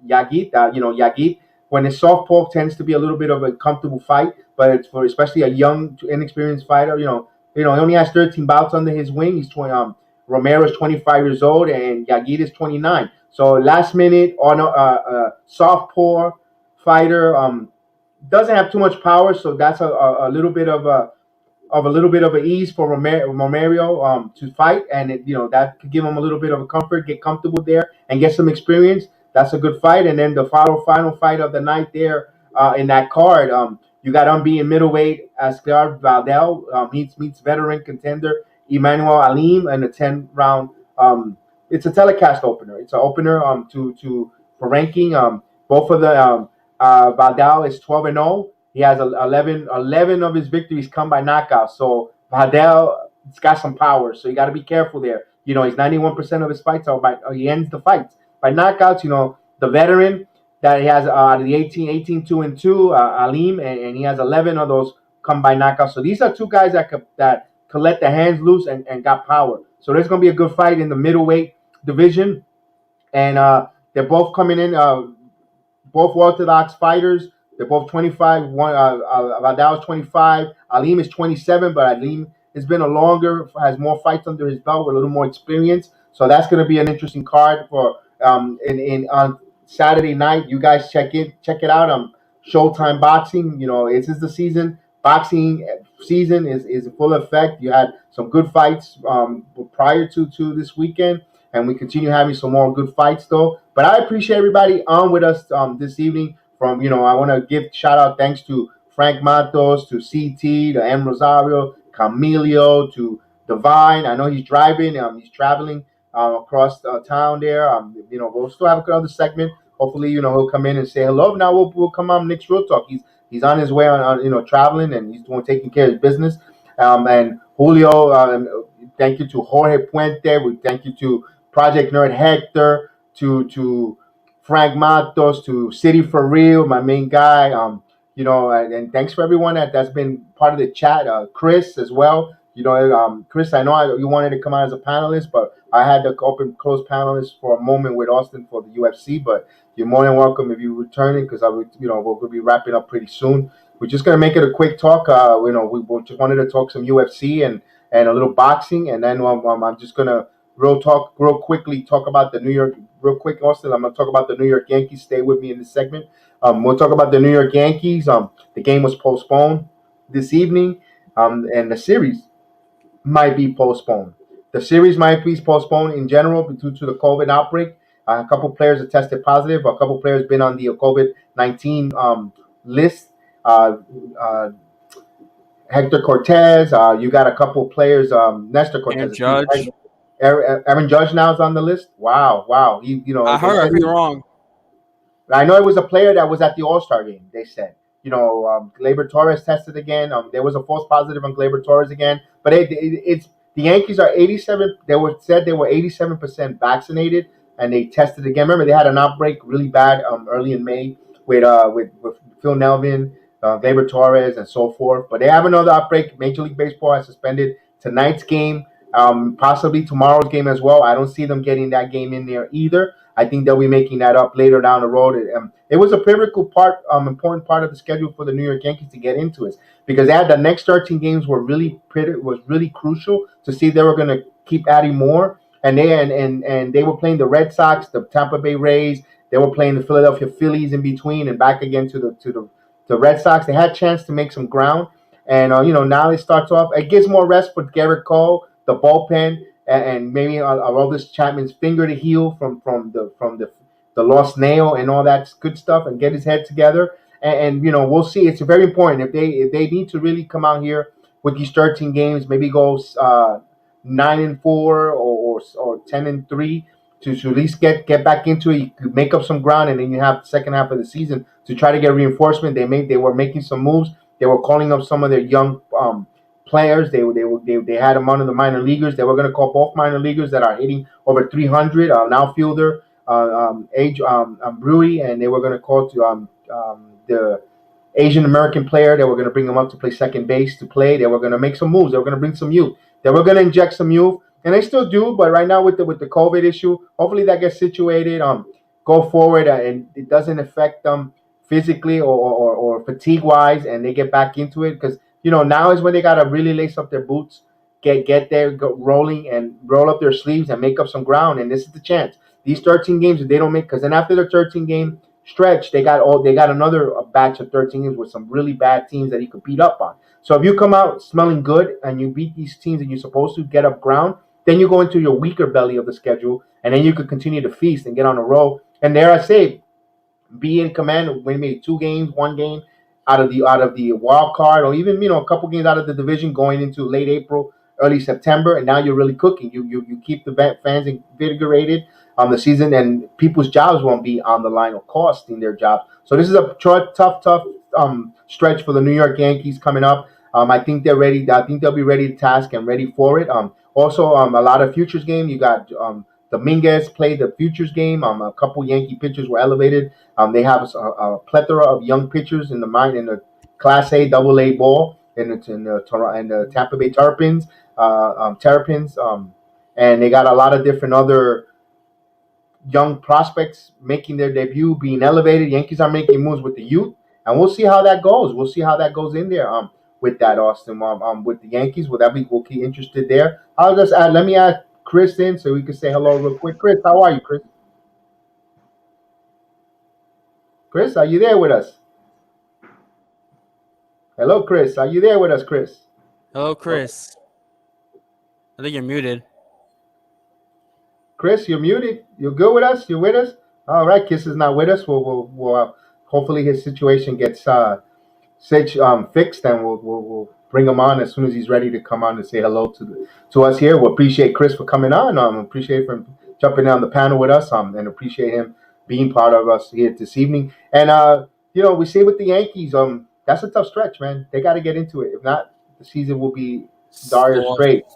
Yagit. Yagit, when it's southpaw, tends to be a little bit of a comfortable fight, but it's for especially a young, inexperienced fighter. He only has 13 bouts under his wing. He's 20. Romero is 25 years old, and Yagit is 29. So last minute on southpaw fighter doesn't have too much power, so that's a little bit of an ease for Romero to fight, and that could give him a little bit of a comfort, get comfortable there, and get some experience. That's a good fight. And then the final fight of the night there in that card, you got unbeaten middleweight Ascar Valdel meets veteran contender Emmanuel Alim in a 10-round. It's a telecast opener. It's an opener for ranking. Both of the Valdel is 12-0. He has 11 of his victories come by knockout. So Valdel—it's got some power. So you got to be careful there. He's 91% of his fights he ends the fights by knockouts. The veteran that he has out of the 18-2-2, Alim, and he has 11 of those come by knockouts. So these are two guys that could let the hands loose and got power. So there's going to be a good fight in the middleweight division. And they're both coming in, both orthodox fighters. They're both 25. Valdel is 25. Alim is 27, but Alim has more fights under his belt with a little more experience. So that's going to be an interesting card for on Saturday night. You guys check it out. Showtime Boxing. This is the season. Boxing season is in full effect. You had some good fights prior to this weekend, and we continue having some more good fights though. But I appreciate everybody on with us this evening. I want to give shout out thanks to Frank Matos, to CT, to M Rosario, Camilio, to Divine. I know he's driving. He's traveling across town there. We'll still have another segment. Hopefully, he'll come in and say hello. Now we'll come on Nick's Real Talk. He's on his way on traveling, and he's taking care of his business. And Julio, thank you to Jorge Puente. We thank you to Project Nerd Hector, to Frank Matos, to City for Real, my main guy. And thanks for everyone that's been part of the chat. Chris as well. Chris, I know you wanted to come out as a panelist, but I had to open close panelist for a moment with Austin for the UFC. But you're more than welcome if you're returning, because we're going to be wrapping up pretty soon. We're just going to make it a quick talk. We just wanted to talk some UFC and a little boxing, and then I'm just going to real quickly talk about the New York. Real quick, Austin, I'm going to talk about the New York Yankees. Stay with me in this segment. We'll talk about the New York Yankees. The game was postponed this evening, and the series might be postponed. The series might be postponed in general due to the COVID outbreak. A couple players have tested positive. A couple players been on the COVID-19 list. Hector Cortez. You got a couple players. Nestor Cortez. Judge. Aaron Judge now is on the list. Wow. I heard. I could be wrong. I know it was a player that was at the All-Star game. They said. Gleyber Torres tested again. There was a false positive on Gleyber Torres again. But it's the Yankees are 87. They were 87% vaccinated, and they tested again. Remember, they had an outbreak really bad early in May with Phil Nevin, Gleyber Torres, and so forth. But they have another outbreak. Major League Baseball has suspended tonight's game, possibly tomorrow's game as well. I don't see them getting that game in there either. I think they'll be making that up later down the road. It was a pivotal part, important part of the schedule for the New York Yankees to get into it, because they had the next 13 games was really crucial to see if they were going to keep adding more. And they were playing the Red Sox, the Tampa Bay Rays. They were playing the Philadelphia Phillies in between, and back again to the Red Sox. They had a chance to make some ground, and now it starts off. It gives more rest for Garrett Cole, the bullpen, and maybe Aroldis Chapman's finger to heal from the lost nail and all that good stuff, and get his head together. and we'll see. It's very important if they need to really come out here with these 13 games, maybe go 9-4 or 10-3 to at least get back into it. You could make up some ground, and then you have the second half of the season to try to get reinforcement. They were making some moves. They were calling up some of their young players. They had them under the minor leaguers. They were going to call both minor leaguers that are hitting over 300, an outfielder, age Brewery, and they were going to call to the Asian American player. They were going to bring him up to play second base to play. They were going to make some moves. They were going to bring some youth. They were going to inject some youth, and they still do. But right now with the COVID issue, hopefully that gets situated. Go forward, and it doesn't affect them physically or fatigue wise, and they get back into it because now is when they got to really lace up their boots, get there, go rolling, and roll up their sleeves and make up some ground. And this is the chance. These 13 games, if they don't make, because then after the 13 game stretch, they got another batch of 13 games with some really bad teams that he could beat up on. So if you come out smelling good and you beat these teams that you're supposed to get up ground, then you go into your weaker belly of the schedule, and then you could continue to feast and get on a roll. And there I say, be in command, win maybe 2 games, 1 game out of the wild card, or even a couple games out of the division going into late April, early September, and now you're really cooking. You keep the fans invigorated on the season, and people's jobs won't be on the line or costing their jobs. So this is a tough stretch for the New York Yankees coming up. I think they're ready. I think they'll be ready to task and ready for it. Also, a lot of futures game. You got Dominguez played the futures game. A couple Yankee pitchers were elevated. They have a plethora of young pitchers in the Class A, Double A ball in the Tampa Bay Terrapins, and they got a lot of different other young prospects making their debut, being elevated. Yankees are making moves with the youth, and we'll see how that goes. We'll see how that goes in there. With that, Austin, with the Yankees, we'll keep interested there. Let me add Chris in so we can say hello real quick. Chris, how are you, Chris? Chris, are you there with us? Hello, Chris. Are you there with us, Chris? Hello, Chris. I think you're muted. Chris, you're muted. You're good with us? You're with us? All right. Kiss is not with us. We'll hopefully his situation gets fixed, and we'll bring him on as soon as he's ready to come on and say hello to us here. We appreciate Chris for coming on. Appreciate him jumping on the panel with us. And appreciate him being part of us here this evening. And we say with the Yankees, that's a tough stretch, man. They got to get into it. If not, the season will be dire straight.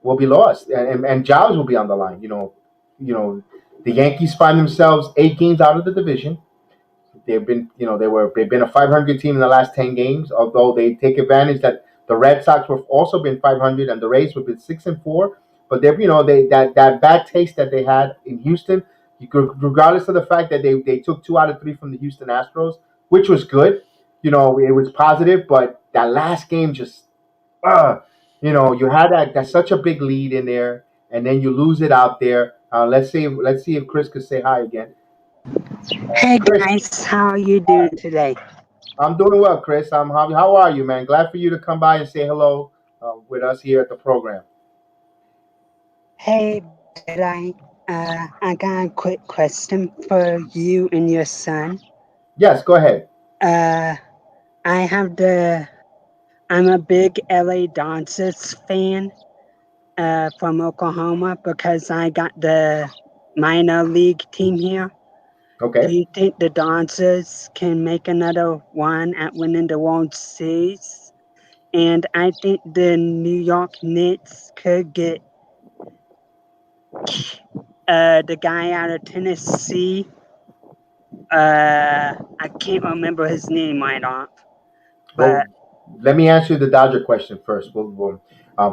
Will be lost, and jobs will be on the line. The Yankees find themselves 8 games out of the division. They've been, they've been a 500 team in the last 10 games. Although they take advantage that the Red Sox have also been 500 and the Rays have been 6-4. But that bad taste that they had in Houston, regardless of the fact that they took 2 out of 3 from the Houston Astros, which was good. It was positive, but that last game just, you had that's such a big lead in there, and then you lose it out there. Let's see if Chris could say hi again. Hey Chris, guys, how are you doing today? I'm doing well, Chris. How are you, man? Glad for you to come by and say hello with us here at the program. Hey, Jedi, I got a quick question for you and your son. Yes, go ahead. I'm a big LA Dodgers fan from Oklahoma because I got the minor league team here. Okay. Do you think the Dodgers can make another run at winning the World Series? And I think the New York Knicks could get the guy out of Tennessee. I can't remember his name right off. But let me answer the Dodger question first,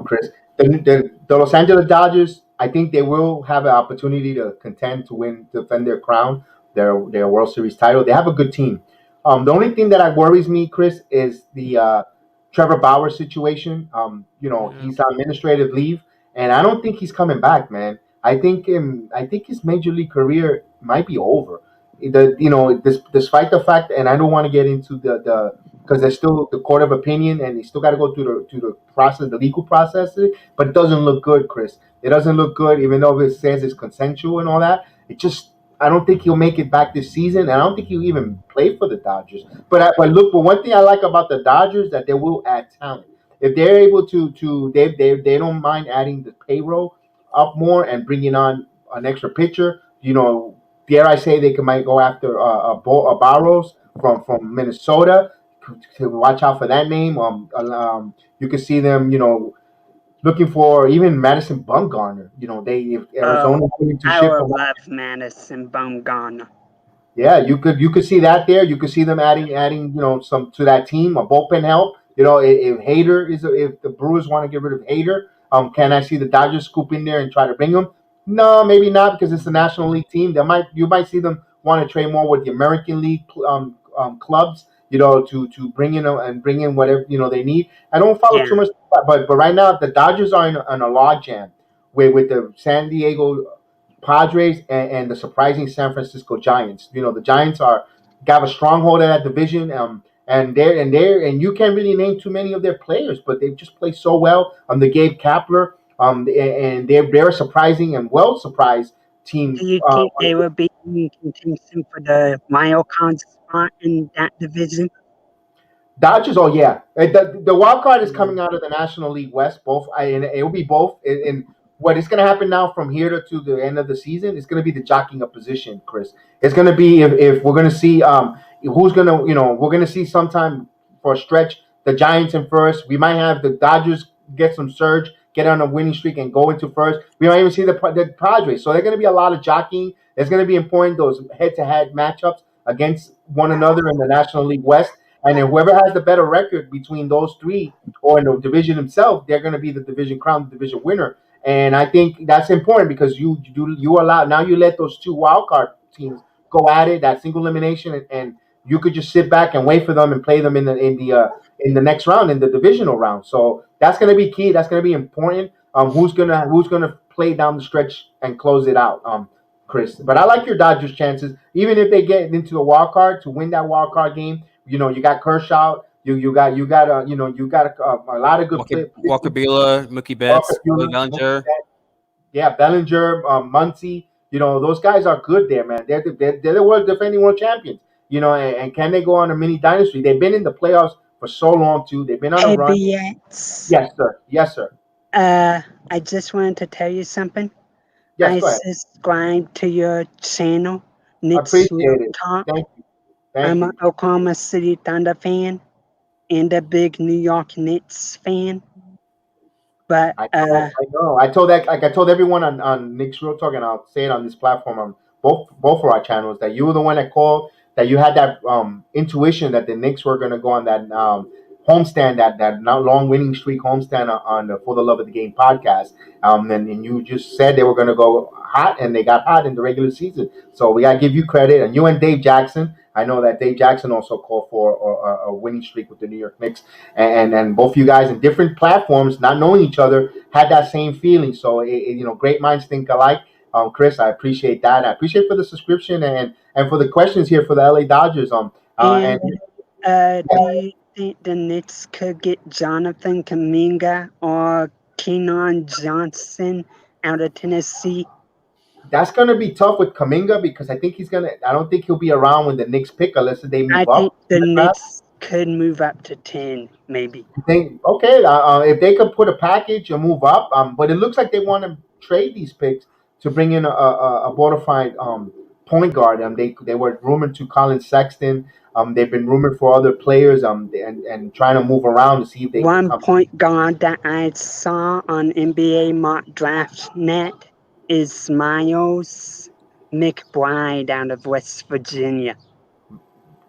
Chris. The Los Angeles Dodgers, I think they will have an opportunity to contend to defend their crown, their World Series title. They have a good team. The only thing that worries me, Chris, is the Trevor Bauer situation. He's on administrative leave, and I don't think he's coming back, man. I think his major league career might be over. Despite the fact, and I don't want to get into the because there's still the court of opinion, and you still got to go through the process, the legal process. But it doesn't look good, Chris. It doesn't look good, even though it says it's consensual and all that. It just I don't think he'll make it back this season, and I don't think he'll even play for the Dodgers. But one thing I like about the Dodgers that they will add talent. If they're able to they don't mind adding the payroll up more and bringing on an extra pitcher. Dare I say might go after Barros from Minnesota. To watch out for that name. You can see them. Looking for even Madison Bumgarner. If Oh, Arizona's willing to I ship will from. love Madison Bumgarner. Yeah, you could see that there. You could see them adding some to that team, a bullpen help. If Hader if the Brewers want to get rid of Hader, can I see the Dodgers scoop in there and try to bring him? No, maybe not because it's a National League team. You might see them want to trade more with the American League clubs. To bring in and bring in whatever they need. I don't follow Yeah, too much, but right now the Dodgers are in a log jam with the San Diego Padres and the surprising San Francisco Giants. The Giants got a stronghold of that division, and you can't really name too many of their players, but they just play so well. They gave Kapler, and they're a surprising and well surprised team. do you think they will be in contention for the wild card spot in that division? Dodgers, oh yeah, the wild card is Mm. coming out of the National League West. And it will be both. And what is going to happen now from here to the end of the season is going to be the jockeying of position, Chris. It's going to be if we're going to see who's going to we're going to see sometime for a stretch the Giants in first. We might have the Dodgers get some surge, get on a winning streak, and go into first. We might even see the Padres. So there's going to be a lot of jockeying. It's going to be important those head-to-head matchups against one another in the National League West. And then whoever has the better record between those three or in the division themselves, they're going to be the division crown division winner. And I think that's important because you allow now you let those two wild card teams go at it, that single elimination, and you could just sit back and wait for them and play them in the next round in the divisional round. So that's going to be key. That's going to be important. Who's gonna play down the stretch and close it out. Chris. But I like your Dodgers' chances, even if they get into the wild card to win that wild card game. You got Kershaw. You got a lot of good Walker Buehler, Mookie Betts, Cody Bellinger. Yeah, Bellinger, Muncy. Those guys are good there, man. They're the world defending world champions. And can they go on a mini dynasty? They've been in the playoffs for so long too. They've been on a Hey, run. BX. Yes, sir. Yes, sir. I just wanted to tell you something. Yes, I go ahead. subscribe to your channel, I Nick's appreciate Real it. Talk. Thank you. Thank I'm you. an Oklahoma City Thunder fan and a big New York Knicks fan. But I know. I told everyone on Nick's Real Talk, and I'll say it on this platform on both of our channels that you were the one that called that you had that intuition that the Knicks were going to go on that homestand, that not long winning streak homestand on the For the Love of the Game podcast. And you just said they were going to go hot, and they got hot in the regular season. So we got to give you credit, and you and Dave Jackson. I know that Dave Jackson also called for a winning streak with the New York Knicks, and both you guys in different platforms, not knowing each other, had that same feeling. So great minds think alike. Chris, I appreciate that. I appreciate for the subscription and for the questions here for the LA Dodgers. and And do you think the Knicks could get Jonathan Kaminga or Kenon Johnson out of Tennessee? that's going to be tough with Kaminga because I don't think he'll be around when the Knicks pick unless they I move think up the in the draft. Knicks could move up to 10, maybe. Think okay, if they could put a package and move up, but it looks like they want to trade these picks to bring in a bona fide point guard. They were rumored to Colin Sexton. They've been rumored for other players. And trying to move around to see if they can One come. point guard that I saw on NBA Mock Draft Net is Miles McBride out of West Virginia.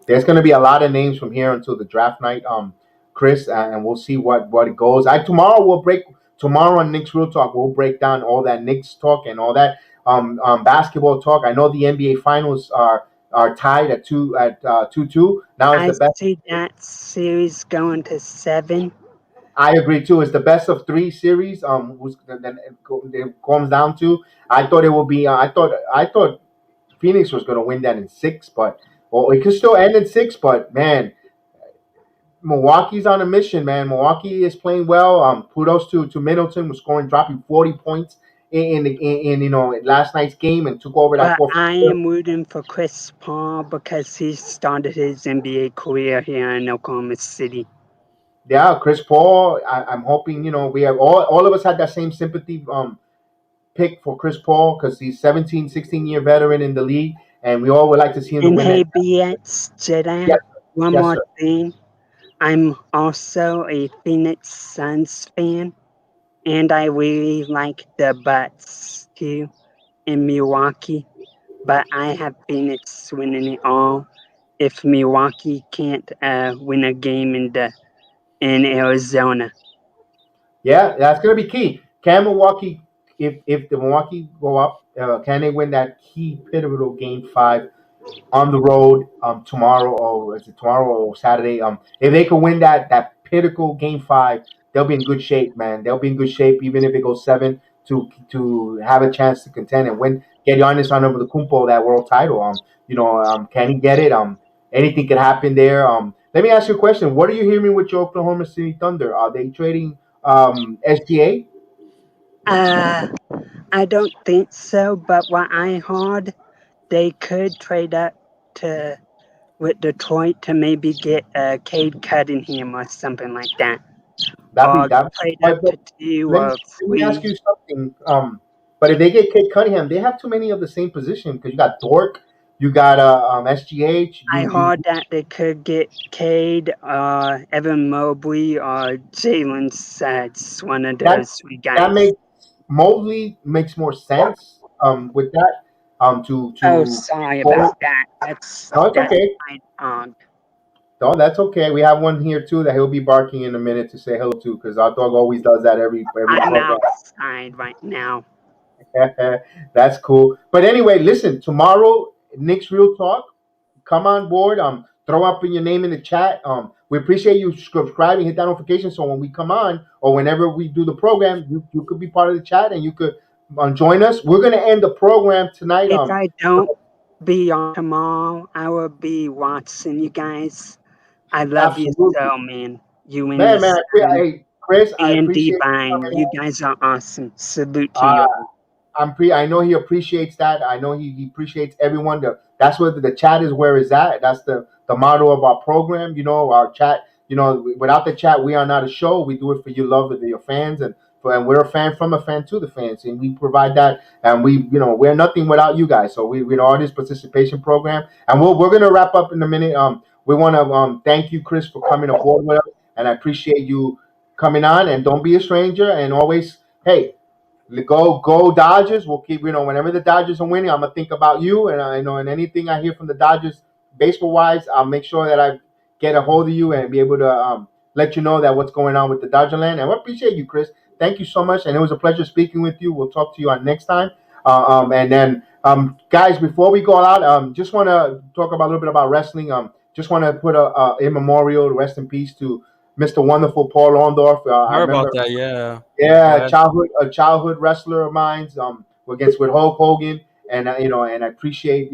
There's going to be a lot of names from here until the draft night, Chris, and we'll see what it goes. Tomorrow on Knicks Real Talk. We'll break down all that Knicks talk and all that basketball talk. I know the NBA Finals are tied at 2-2. Now it's I the best. see that series going to 7. I agree too. It's the best of three series. Then it comes down to. I thought it would be. I thought Phoenix was going to win that in 6, but it could still end in 6. But man, Milwaukee's on a mission, man. Milwaukee is playing well. Kudos to Middleton was dropping 40 points in last night's game and took over that But fourth I quarter. am rooting for Chris Paul because he started his NBA career here in Oklahoma City. Yeah, Chris Paul. I'm hoping we have all of us had that same sympathy pick for Chris Paul because he's 17, 16-year veteran in the league, and we all would like to see him to And win hey, that. BX Jedi, Yes, one yes, more sir. thing. I'm also a Phoenix Suns fan, and I really like the Bucks too in Milwaukee. But I have Phoenix winning it all if Milwaukee can't win a game in Arizona. Yeah, that's going to be key. Can Milwaukee, if the Milwaukee go up, can they win that key pivotal game 5 on the road tomorrow, or is it tomorrow or Saturday? If they can win that pinnacle game 5, they'll be in good shape, man. They'll be in good shape even if it goes 7 to have a chance to contend and win. Get Giannis on over the Kumpo that world title. Can he get it? Anything could happen there. Let me ask you a question. What are you hearing with your Oklahoma City Thunder? Are they trading SGA? Uh, I don't think so, but what I heard, they could trade up to with Detroit to maybe get Cade Cunningham or something like that, That'd be or that. trade up But to 2 let me or let me ask 3. you something. But if they get Kate Cunningham, they have too many of the same position because you got Dork, you got SGH, I you heard that they could get Cade, Evan Mobley, or Jalen Suggs, one of that those 3 that guys. makes Mobley makes more sense. With that, Oh, to sorry forward. about that. That's No, it's that's okay. my dog. No, that's okay. We have one here too that he'll be barking in a minute to say hello to because our dog always does that every I'm program. outside right now. That's cool. But anyway, listen, tomorrow, Nick's Real Talk, come on board. Throw up in your name in the chat. We appreciate you subscribing, hit that notification so when we come on or whenever we do the program, you could be part of the chat and you could join us. We're gonna end the program tonight. If I don't be on tomorrow, I will be watching you guys. I love you Absolutely, so, man. You and your man. son Hey, Chris, I and appreciate you Divine. coming You on. guys are awesome. Salute to Uh, you. I know he appreciates that. I know he appreciates everyone. That's where the chat is where it's at. That's the motto of our program. Our chat. Without the chat, we are not a show. We do it for your love of your fans, and we're a fan from a fan to the fans, and we provide that. And we're nothing without you guys. So we're artist participation program, and we're gonna wrap up in a minute. We want to thank you, Chris, for coming aboard with us, and I appreciate you coming on. And don't be a stranger. And always, hey, go Dodgers. We'll keep whenever the Dodgers are winning, I'm gonna think about you, and I know and anything I hear from the Dodgers baseball wise, I'll make sure that I get a hold of you and be able to let you know that what's going on with the Dodger land. And we appreciate you, Chris. Thank you so much, and it was a pleasure speaking with you. We'll talk to you on next time. And then guys, before we go out, just want to talk about a little bit about wrestling. Just want to put a in memorial, rest in peace to Mr. Wonderful Paul Orndorff. I Heard about remember. that, yeah. Yeah, Glad. a childhood wrestler of mine, against with Hulk Hogan, and and I appreciate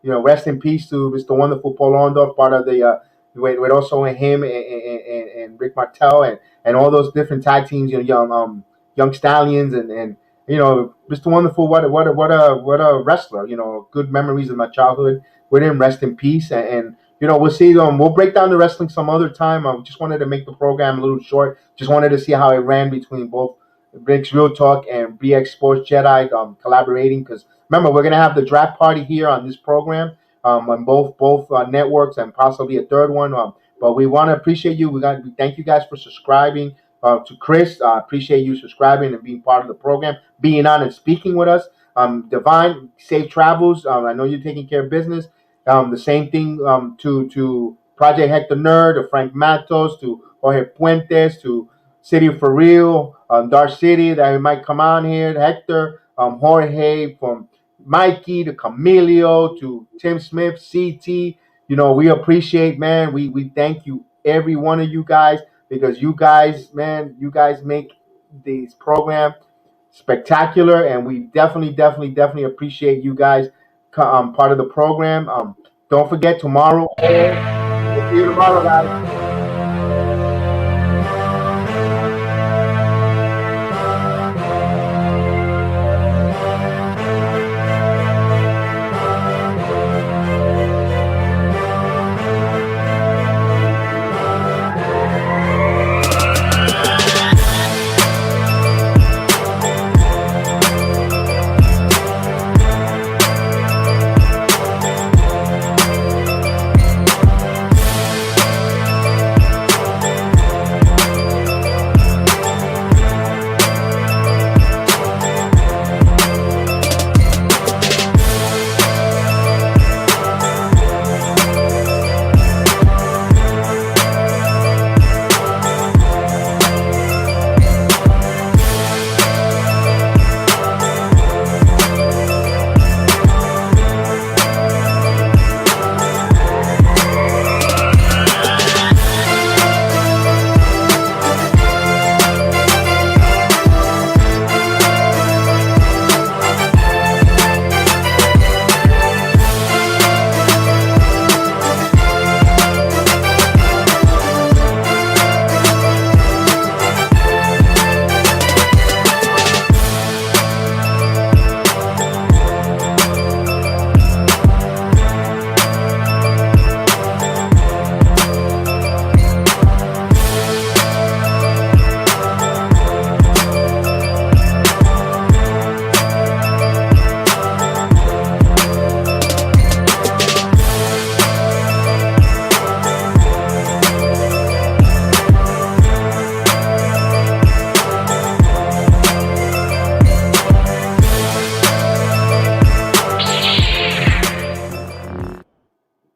rest in peace to Mr. Wonderful Paul Orndorff, part of the with also him and Rick Martel and all those different tag teams, young stallions and Mr. Wonderful, what a wrestler, good memories of my childhood with him. Rest in peace, and we'll see them. We'll break down the wrestling some other time. I just wanted to make the program a little short. Just wanted to see how it ran between both Briggs Real Talk and BX Sports Jedi collaborating. Because remember, we're gonna have the draft party here on this program on both networks and possibly a third one. But we want to appreciate you. We thank you guys for subscribing. To Chris, appreciate you subscribing and being part of the program, being on and speaking with us. Divine, safe travels. I know you're taking care of business. The same thing to Project Hector Nerd, to Frank Matos, to Jorge Puentes, to City for Real, Dark City that he might come on here, Hector, Jorge, from Mikey to Camilio to Tim Smith, CT. We appreciate, man. We thank you, every one of you guys, because you guys, man, you guys make this program spectacular, and we definitely appreciate you guys part of the program. Don't forget tomorrow. We'll see you tomorrow, guys.